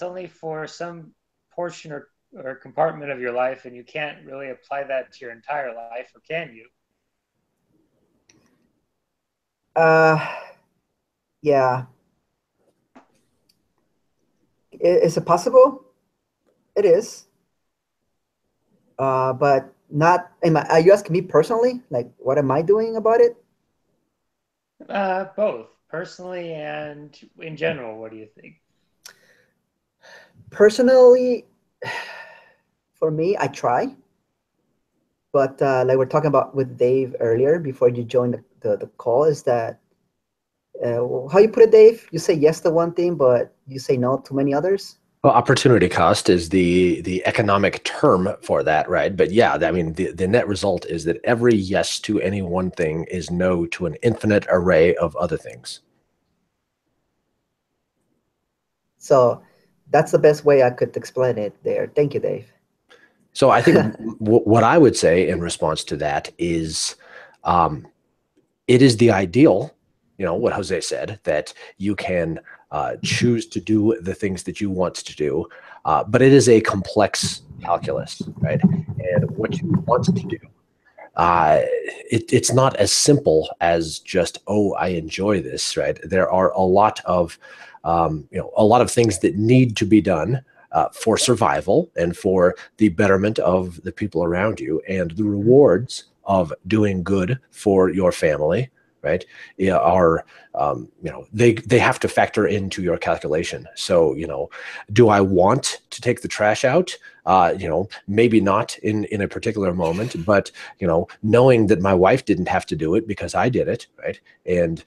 only for some portion or compartment of your life, and you can't really apply that to your entire life, or can you? Yeah. Is it possible? It is. But not. Are you asking me personally? Like, what am I doing about it? Both personally and in general. What do you think? Personally, for me, I try. But like we're talking about with Dave earlier, before you joined the call, is that how you put it, Dave? You say yes to one thing, but you say no to many others. Well, opportunity cost is the economic term for that, right? But yeah, I mean, the net result is that every yes to any one thing is no to an infinite array of other things. So that's the best way I could explain it there. Thank you, Dave. So I think what I would say in response to that is, it is the ideal, what Jose said, that you can choose to do the things that you want to do, but it is a complex calculus, right? And what you want to do, it's not as simple as just, oh, I enjoy this, right? There are a lot of things that need to be done for survival and for the betterment of the people around you. And the rewards of doing good for your family, right, are, they have to factor into your calculation. So, do I want to take the trash out? Maybe not in a particular moment, but, knowing that my wife didn't have to do it because I did it, right? And,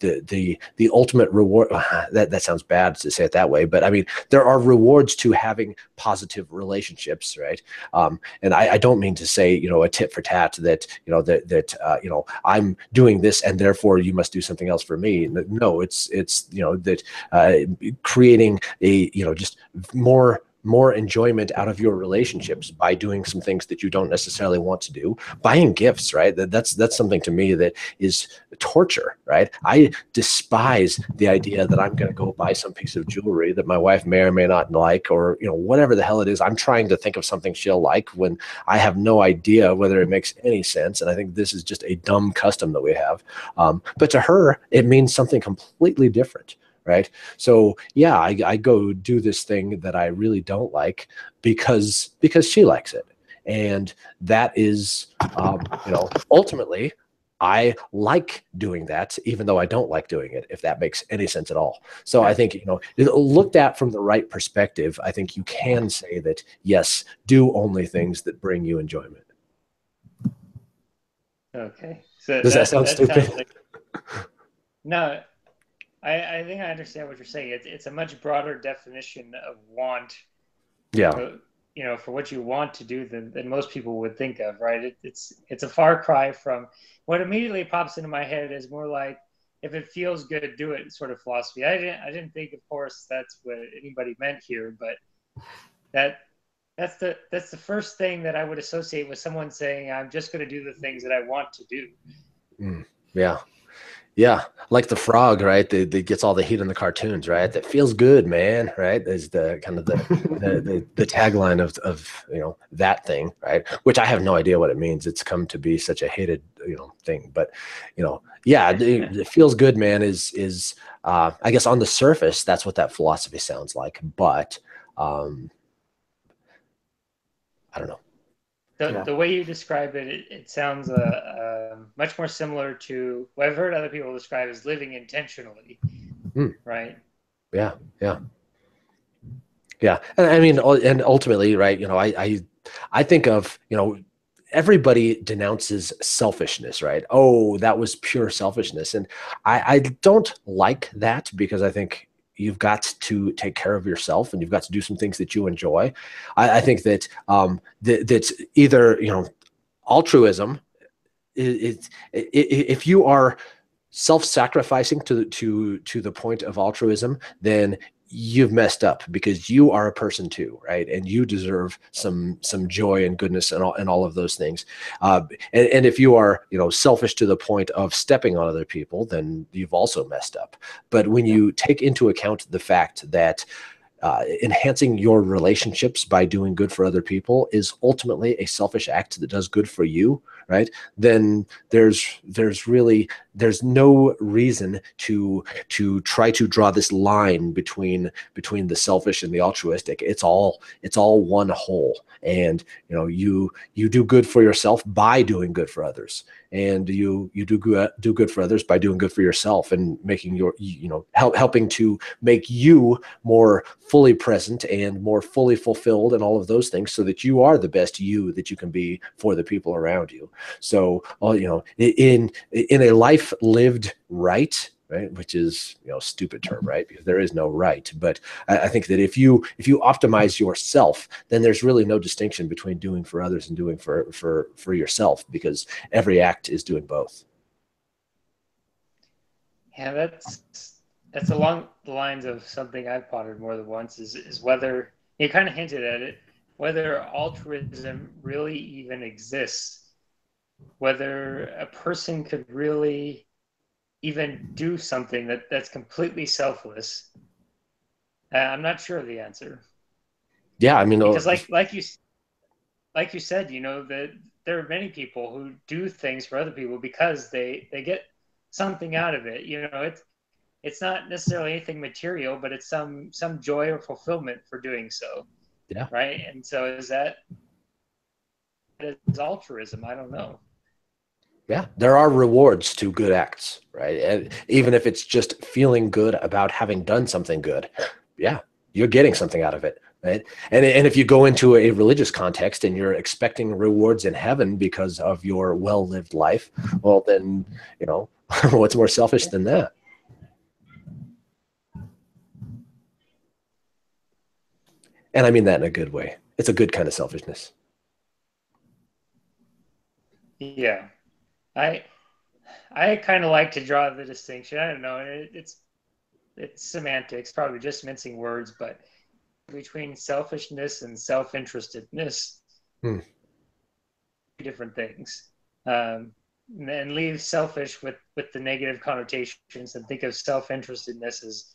the ultimate reward, that sounds bad to say it that way, but I mean, there are rewards to having positive relationships, right? And I don't mean to say, a tit for tat that, I'm doing this and therefore you must do something else for me. No, it's that creating a, just more enjoyment out of your relationships by doing some things that you don't necessarily want to do. Buying gifts, right? That's something to me that is torture, right? I despise the idea that I'm going to go buy some piece of jewelry that my wife may or may not like, or whatever the hell it is. I'm trying to think of something she'll like when I have no idea whether it makes any sense. And I think this is just a dumb custom that we have. But to her, it means something completely different. Right. So yeah, I go do this thing that I really don't like because she likes it. And that is, ultimately, I like doing that, even though I don't like doing it, if that makes any sense at all. So I think, looked at from the right perspective, I think you can say that, yes, do only things that bring you enjoyment. Okay. So Does that sound stupid? sounds like, no, I think I understand what you're saying. It's a much broader definition of want, Yeah. For what you want to do than most people would think of, right? It's a far cry from what immediately pops into my head is more like, if it feels good, do it sort of philosophy. I didn't think, of course, that's what anybody meant here, but that's the first thing that I would associate with someone saying, I'm just going to do the things that I want to do. Yeah. Yeah, like the frog, right? That gets all the heat in the cartoons, right? That feels good, man, right? Is the kind of the tagline of that thing, right? Which I have no idea what it means. It's come to be such a hated thing, but yeah, it feels good, man. Is I guess on the surface that's what that philosophy sounds like, but I don't know. The way you describe it sounds much more similar to what I've heard other people describe as living intentionally, right? Yeah, yeah, yeah. And I mean, and ultimately, right? I think of everybody denounces selfishness, right? Oh, that was pure selfishness, and I don't like that because I think you've got to take care of yourself and you've got to do some things that you enjoy. I think that that's either altruism. If you are self-sacrificing to the point of altruism, then you've messed up because you are a person too, right? And you deserve some joy and goodness and all of those things. And if you are selfish to the point of stepping on other people, then you've also messed up. But when you take into account the fact that enhancing your relationships by doing good for other people is ultimately a selfish act that does good for you, right? Then there's no reason to try to draw this line between the selfish and the altruistic. It's all one whole. And you do good for yourself by doing good for others, and you do good for others by doing good for yourself and making your helping to make you more fully present and more fully fulfilled and all of those things, so that you are the best you that you can be for the people around you. So in a life lived right, which is stupid term, right? Because there is no right. But I think that if you optimize yourself, then there's really no distinction between doing for others and doing for yourself, because every act is doing both. Yeah, that's along the lines of something I've pondered more than once, is whether, you kind of hinted at it, whether altruism really even exists, whether a person could really even do something that's completely selfless. I'm not sure of the answer, Yeah, I mean, because like you said, that there are many people who do things for other people because they get something out of it. it's not necessarily anything material, but it's some joy or fulfillment for doing so. Yeah. Right. And so is altruism? I don't know. Yeah, there are rewards to good acts, right? And even if it's just feeling good about having done something good, yeah, you're getting something out of it, right? And if you go into a religious context and you're expecting rewards in heaven because of your well-lived life, well, then, you know, what's more selfish than that? And I mean that in a good way. It's a good kind of selfishness. Yeah. I kind of like to draw the distinction. I don't know. It's semantics, probably just mincing words, but between selfishness and self-interestedness, different things. And leave selfish with the negative connotations and think of self-interestedness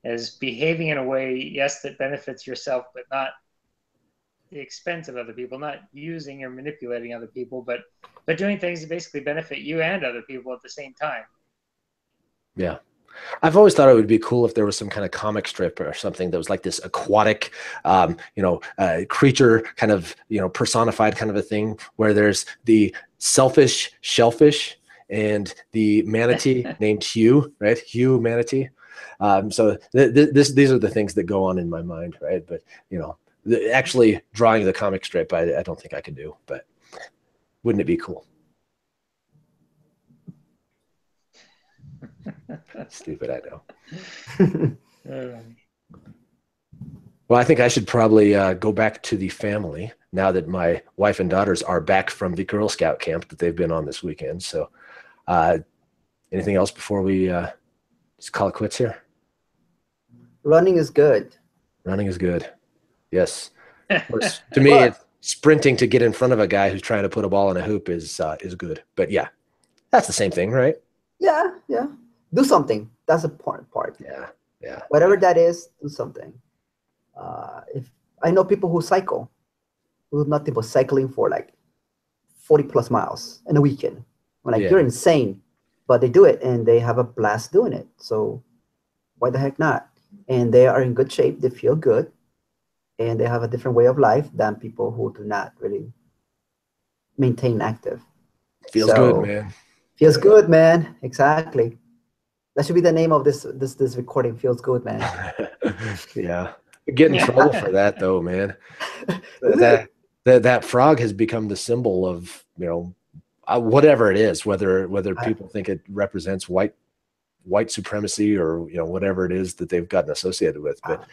as behaving in a way, yes, that benefits yourself, but not the expense of other people, not using or manipulating other people, but doing things that basically benefit you and other people at the same time. Yeah. I've always thought it would be cool if there was some kind of comic strip or something that was like this aquatic, creature kind of, personified kind of a thing where there's the selfish shellfish and the manatee named Hugh, right? Hugh manatee. So these are the things that go on in my mind, right? But, actually drawing the comic strip, I don't think I could do, but wouldn't it be cool? Stupid, I know. Well, I think I should probably go back to the family now that my wife and daughters are back from the Girl Scout camp that they've been on this weekend. So anything else before we just call it quits here? Running is good. Running is good. Yes. Of course, to me, it's sprinting to get in front of a guy who's trying to put a ball in a hoop is good. But yeah, that's the same thing, right? Yeah. Do something. That's the important part. Yeah. Whatever that is, do something. If I know people who cycle, who do nothing but cycling for like 40 plus miles in a weekend. I'm like, you're insane. But they do it and they have a blast doing it. So why the heck not? And they are in good shape. They feel good. And they have a different way of life than people who do not really maintain active. Feels good, man. Feels good, man. Exactly. That should be the name of this recording. Feels good, man. Yeah. Get in trouble for that though, man. That frog has become the symbol of, whatever it is, whether people think it represents white supremacy or whatever it is that they've gotten associated with. But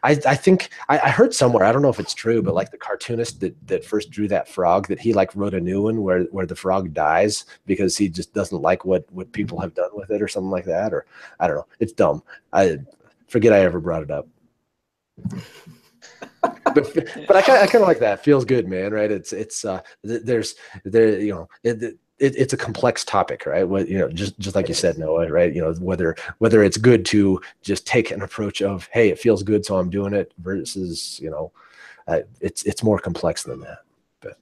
I think I heard somewhere, I don't know if it's true, but like the cartoonist that first drew that frog, that he like wrote a new one where the frog dies because he just doesn't like what people have done with it or something like that, or I don't know. It's dumb. I forget I ever brought it up. but I kind of like that. Feels good, man. Right? It's a complex topic, right? What just like you said, Noah, right? Whether it's good to just take an approach of, hey, it feels good, so I'm doing it, versus it's more complex than that. But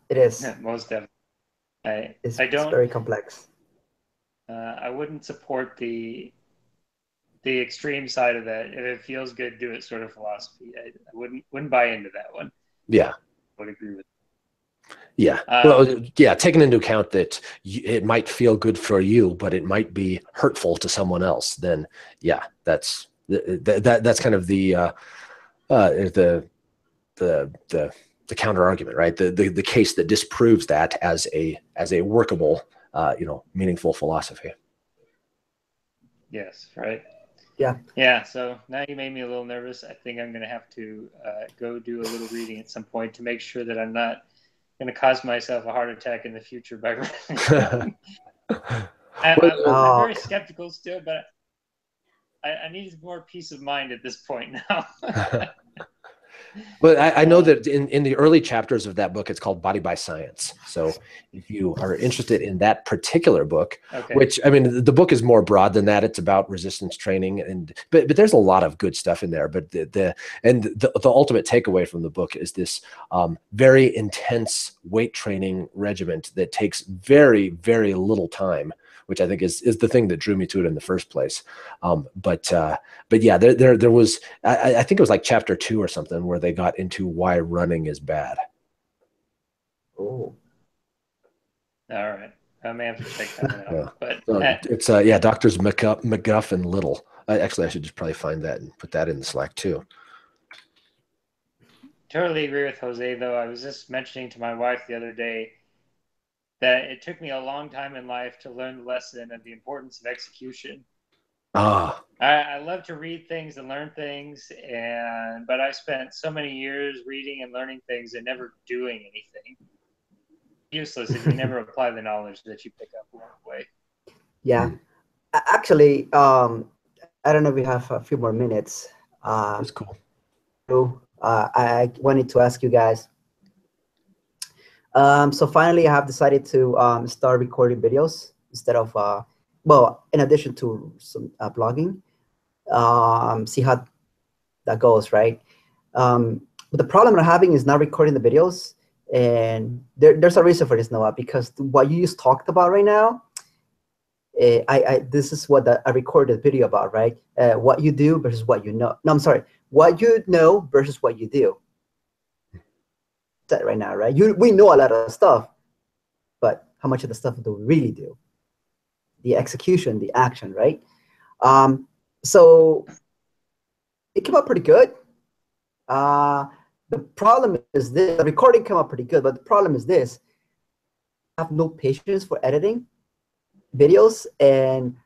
it is. Yeah, most definitely. It's very complex. I wouldn't support the extreme side of that. If it feels good, do it sort of philosophy. I wouldn't buy into that one. Yeah, I would agree with. Yeah. Well, yeah, taking into account that it might feel good for you, but it might be hurtful to someone else, then yeah, that's kind of the counter argument, right? The case that disproves that as a workable, meaningful philosophy. Yes, right. Yeah. So now you made me a little nervous. I think I'm going to have to go do a little reading at some point to make sure that I'm not going to cause myself a heart attack in the future by running. I'm very skeptical still, but I need more peace of mind at this point now. But I know that in the early chapters of that book, it's called Body by Science. So if you are interested in that particular book, which, I mean, the book is more broad than that. It's about resistance training, but there's a lot of good stuff in there. But the ultimate takeaway from the book is this very intense weight training regimen that takes very, very little time, which I think is the thing that drew me to it in the first place. But yeah, there was, I think it was like chapter 2 or something where they got into why running is bad. Oh, All right. I may have to check that one out. Yeah. But So it's yeah, Doctors McGuff and Little. Actually, I should just probably find that and put that in the Slack too. totally agree with Jose, though. I was just mentioning to my wife the other day that it took me a long time in life to learn the lesson of the importance of execution. Ah, I love to read things and learn things, but I spent so many years reading and learning things and never doing anything. Useless if you never apply the knowledge that you pick up along the way. yeah. Actually, I don't know if we have a few more minutes. that's cool. I wanted to ask you guys. So finally, I have decided to start recording videos instead of, well, in addition to some blogging. See how that goes, right? But the problem I'm having is not recording the videos, and there's a reason for this, Noah, because what you just talked about right now, this is what I recorded a video about, right? What you do versus what you know. No, I'm sorry. What you know versus what you do. That right now, right? We know a lot of stuff, but how much of the stuff do we really do? The execution, the action, right? So it came out pretty good. The problem is this: the recording came out pretty good, but the problem is this: I have no patience for editing videos, and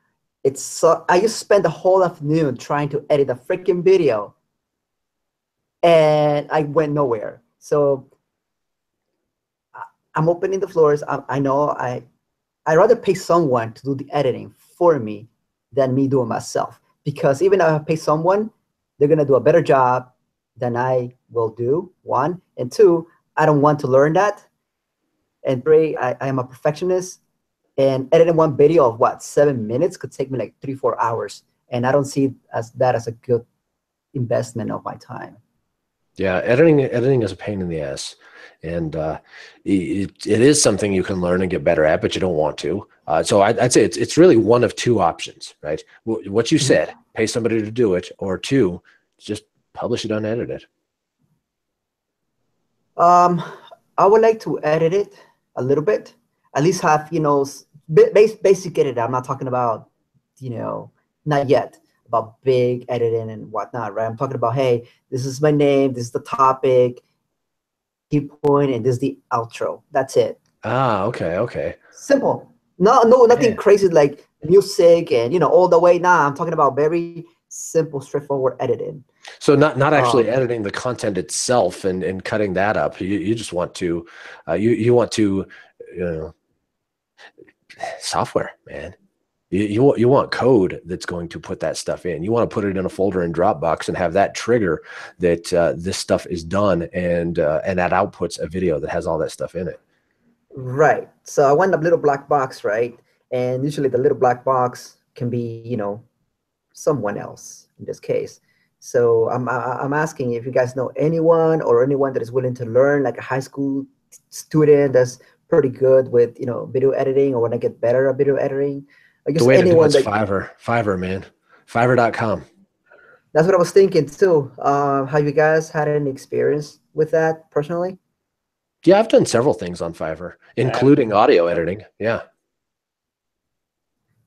I just spent the whole afternoon trying to edit a freaking video, and I went nowhere. So I'm opening the floors. I know I'd rather pay someone to do the editing for me than me doing myself, because even if I pay someone, they're gonna do a better job than I will do, one. And two, I don't want to learn that. And three, I am a perfectionist, and editing one video of what, 7 minutes could take me like 3-4 hours. And I don't see that as a good investment of my time. Yeah, editing is a pain in the ass, and it is something you can learn and get better at, but you don't want to. So I'd say it's really one of two options, right? What you said, pay somebody to do it, or two, just publish it unedited. I would like to edit it a little bit, at least have, basic edit. I'm not talking about, not yet, about big editing and whatnot, right? I'm talking about, hey, this is my name, this is the topic, key point, and this is the outro. That's it. Ah, okay. Simple. No, nothing crazy like music and all the way. Nah, I'm talking about very simple, straightforward editing. So not actually editing the content itself and cutting that up. You just want to, you want to, software, man. You want code that's going to put that stuff in. You want to put it in a folder in Dropbox and have that trigger that this stuff is done, and that outputs a video that has all that stuff in it. Right. So I want a little black box, right? And usually the little black box can be, someone else in this case. So I'm asking if you guys know anyone that is willing to learn, like a high school student that's pretty good with video editing, or want to get better at video editing. I guess the way to do it's that, Fiverr, man. Fiverr.com. That's what I was thinking too. Have you guys had any experience with that personally? Yeah, I've done several things on Fiverr, including audio editing. Yeah.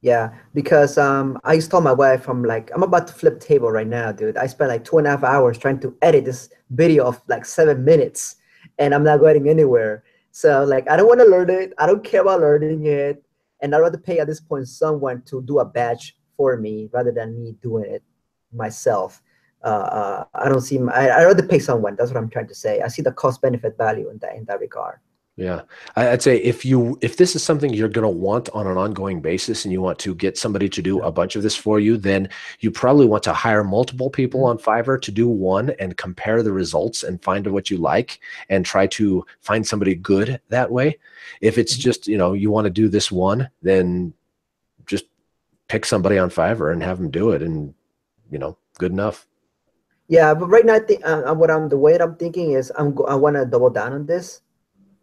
Yeah, because I just told my wife, I'm about to flip table right now, dude. I spent like 2.5 hours trying to edit this video of like 7 minutes, and I'm not going anywhere. So like, I don't want to learn it. I don't care about learning it, and I'd rather pay at this point someone to do a batch for me rather than me doing it myself. I don't see. I'd rather pay someone. That's what I'm trying to say. I see the cost benefit value in that regard. Yeah, I'd say if this is something you're going to want on an ongoing basis, and you want to get somebody to do a bunch of this for you, then you probably want to hire multiple people on Fiverr to do one and compare the results and find what you like and try to find somebody good that way. If it's just, you want to do this one, then just pick somebody on Fiverr and have them do it, and, good enough. Yeah, but right now I think the way I'm thinking is I want to double down on this.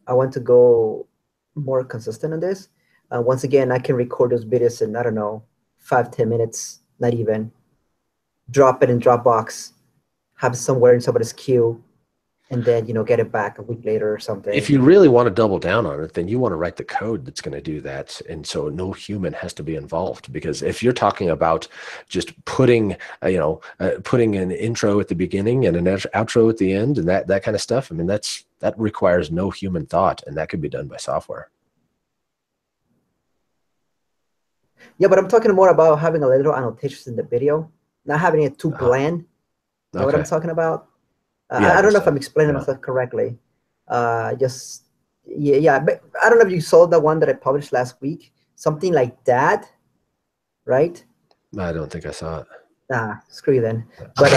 I want to go more consistent on this. Once again, I can record those videos in, I don't know, 5-10 minutes, not even. Drop it in Dropbox, have it somewhere in somebody's queue, and then get it back a week later or something. If you really want to double down on it, then you want to write the code that's going to do that, and so no human has to be involved. Because if you're talking about just putting putting an intro at the beginning and an outro at the end and that kind of stuff, I mean that requires no human thought, and that could be done by software. Yeah, but I'm talking more about having a little annotations in the video, not having it too bland. Know what I'm talking about? I don't know if I'm explaining myself correctly. Just yeah, but I don't know if you saw the one that I published last week, something like that, right? I don't think I saw it. Nah, screw you then. But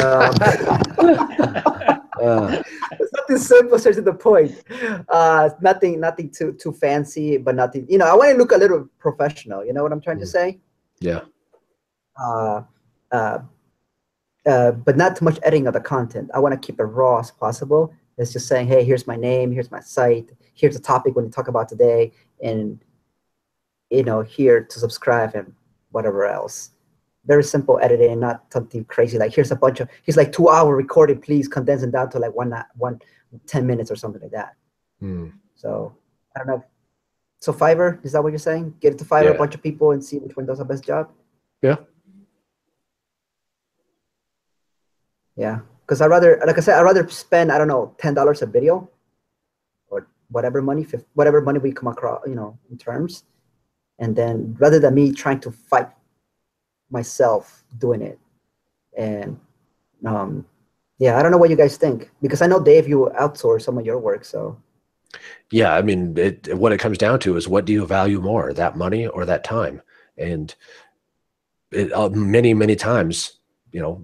something simple, straight to the point. Nothing too fancy, but nothing. I want to look a little professional. You know what I'm trying to say? Yeah. But not too much editing of the content. I want to keep it raw as possible. It's just saying, hey, here's my name, here's my site, here's the topic we're going to talk about today, and here to subscribe and whatever else. Very simple editing, not something crazy like here's like 2-hour recording, please condense it down to like 10 minutes or something like that. So I don't know. So Fiverr, is that what you're saying? Get it to Fiverr, a bunch of people, and see which one does the best job? Yeah. Yeah, because I'd rather spend, I don't know, $10 a video, or whatever money we come across, in terms, and then rather than me trying to fight myself doing it. And yeah, I don't know what you guys think, because I know, Dave, you outsource some of your work, so. Yeah, I mean, what it comes down to is, what do you value more, that money or that time? And many times,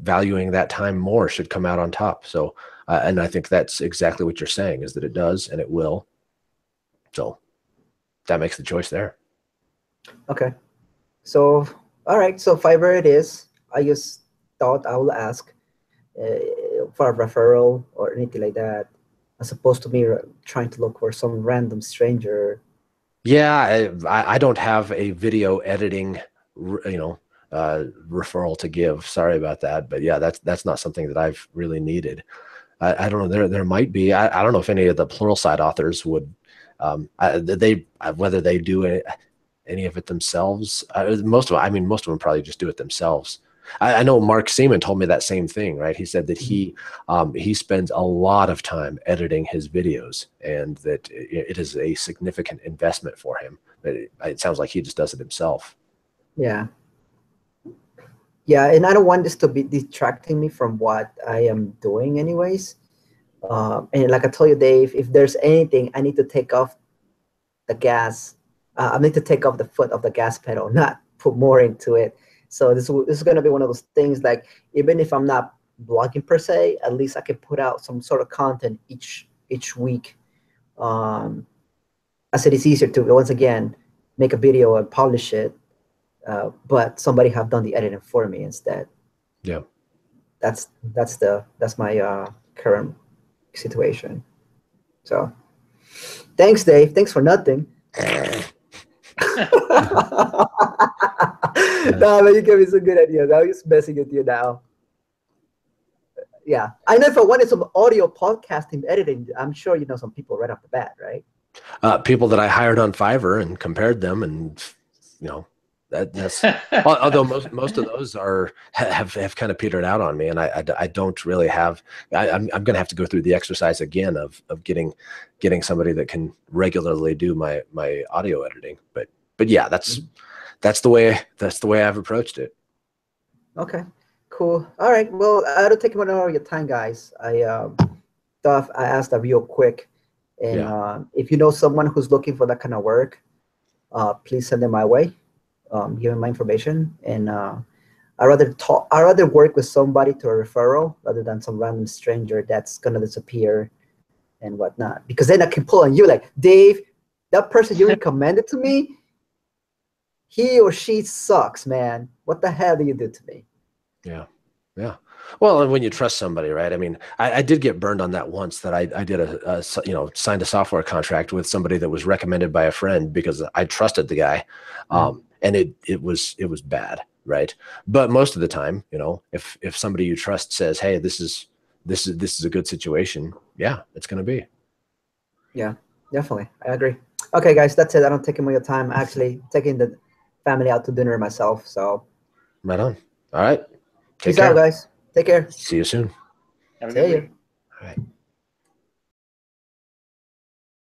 valuing that time more should come out on top. So, and I think that's exactly what you're saying, is that it does and it will. So that makes the choice there. Okay. So, all right. So Fiverr it is. I just thought I will ask for a referral or anything like that, as opposed to me trying to look for some random stranger. Yeah, I don't have a video editing, referral to give. Sorry about that, but yeah, that's not something that I've really needed. I don't know. There might be. I don't know if any of the Pluralsight authors would. Whether they do any of it themselves. Most of them probably just do it themselves. I know Mark Seaman told me that same thing, right? He said that he spends a lot of time editing his videos, and that it is a significant investment for him. But it sounds like he just does it himself. Yeah. Yeah, and I don't want this to be distracting me from what I am doing anyways. And like I told you, Dave, if there's anything, I need to take off the gas. I need to take off the foot of the gas pedal, not put more into it. So this is going to be one of those things, like, even if I'm not blogging per se, at least I can put out some sort of content each week. I said it's easier to, once again, make a video and publish it, but somebody have done the editing for me instead. Yeah, that's my current situation. So thanks, Dave. Thanks for nothing. No, but you gave me some good ideas. I was just messing with you now. Yeah, I know if I wanted some audio podcasting editing, I'm sure you know some people right off the bat, right? People that I hired on Fiverr and compared them, and that's although most of those have kind of petered out on me, and I don't really have. I'm going to have to go through the exercise again of getting somebody that can regularly do my audio editing. But yeah, that's the way I've approached it. Okay, cool. All right. Well, I don't take much more of your time, guys. I thought I asked that real quick, and if you know someone who's looking for that kind of work, please send them my way. Give them my information, and I rather work with somebody to a referral rather than some random stranger that's gonna disappear and whatnot. Because then I can pull on you, like, Dave, that person you recommended to me, he or she sucks, man. What the hell did you do to me? Yeah. Yeah. Well, and when you trust somebody, right? I mean, I did get burned on that once that I did signed a software contract with somebody that was recommended by a friend because I trusted the guy. And it was bad. Right. But most of the time, if somebody you trust says, hey, this is a good situation. Yeah, it's going to be. Yeah, definitely. I agree. Okay, guys, that's it. I don't take any more time. Actually, taking the family out to dinner myself. So, Right on. All right. Take peace out, care. guys. Take care. See you soon. Have a good See you. week. All right.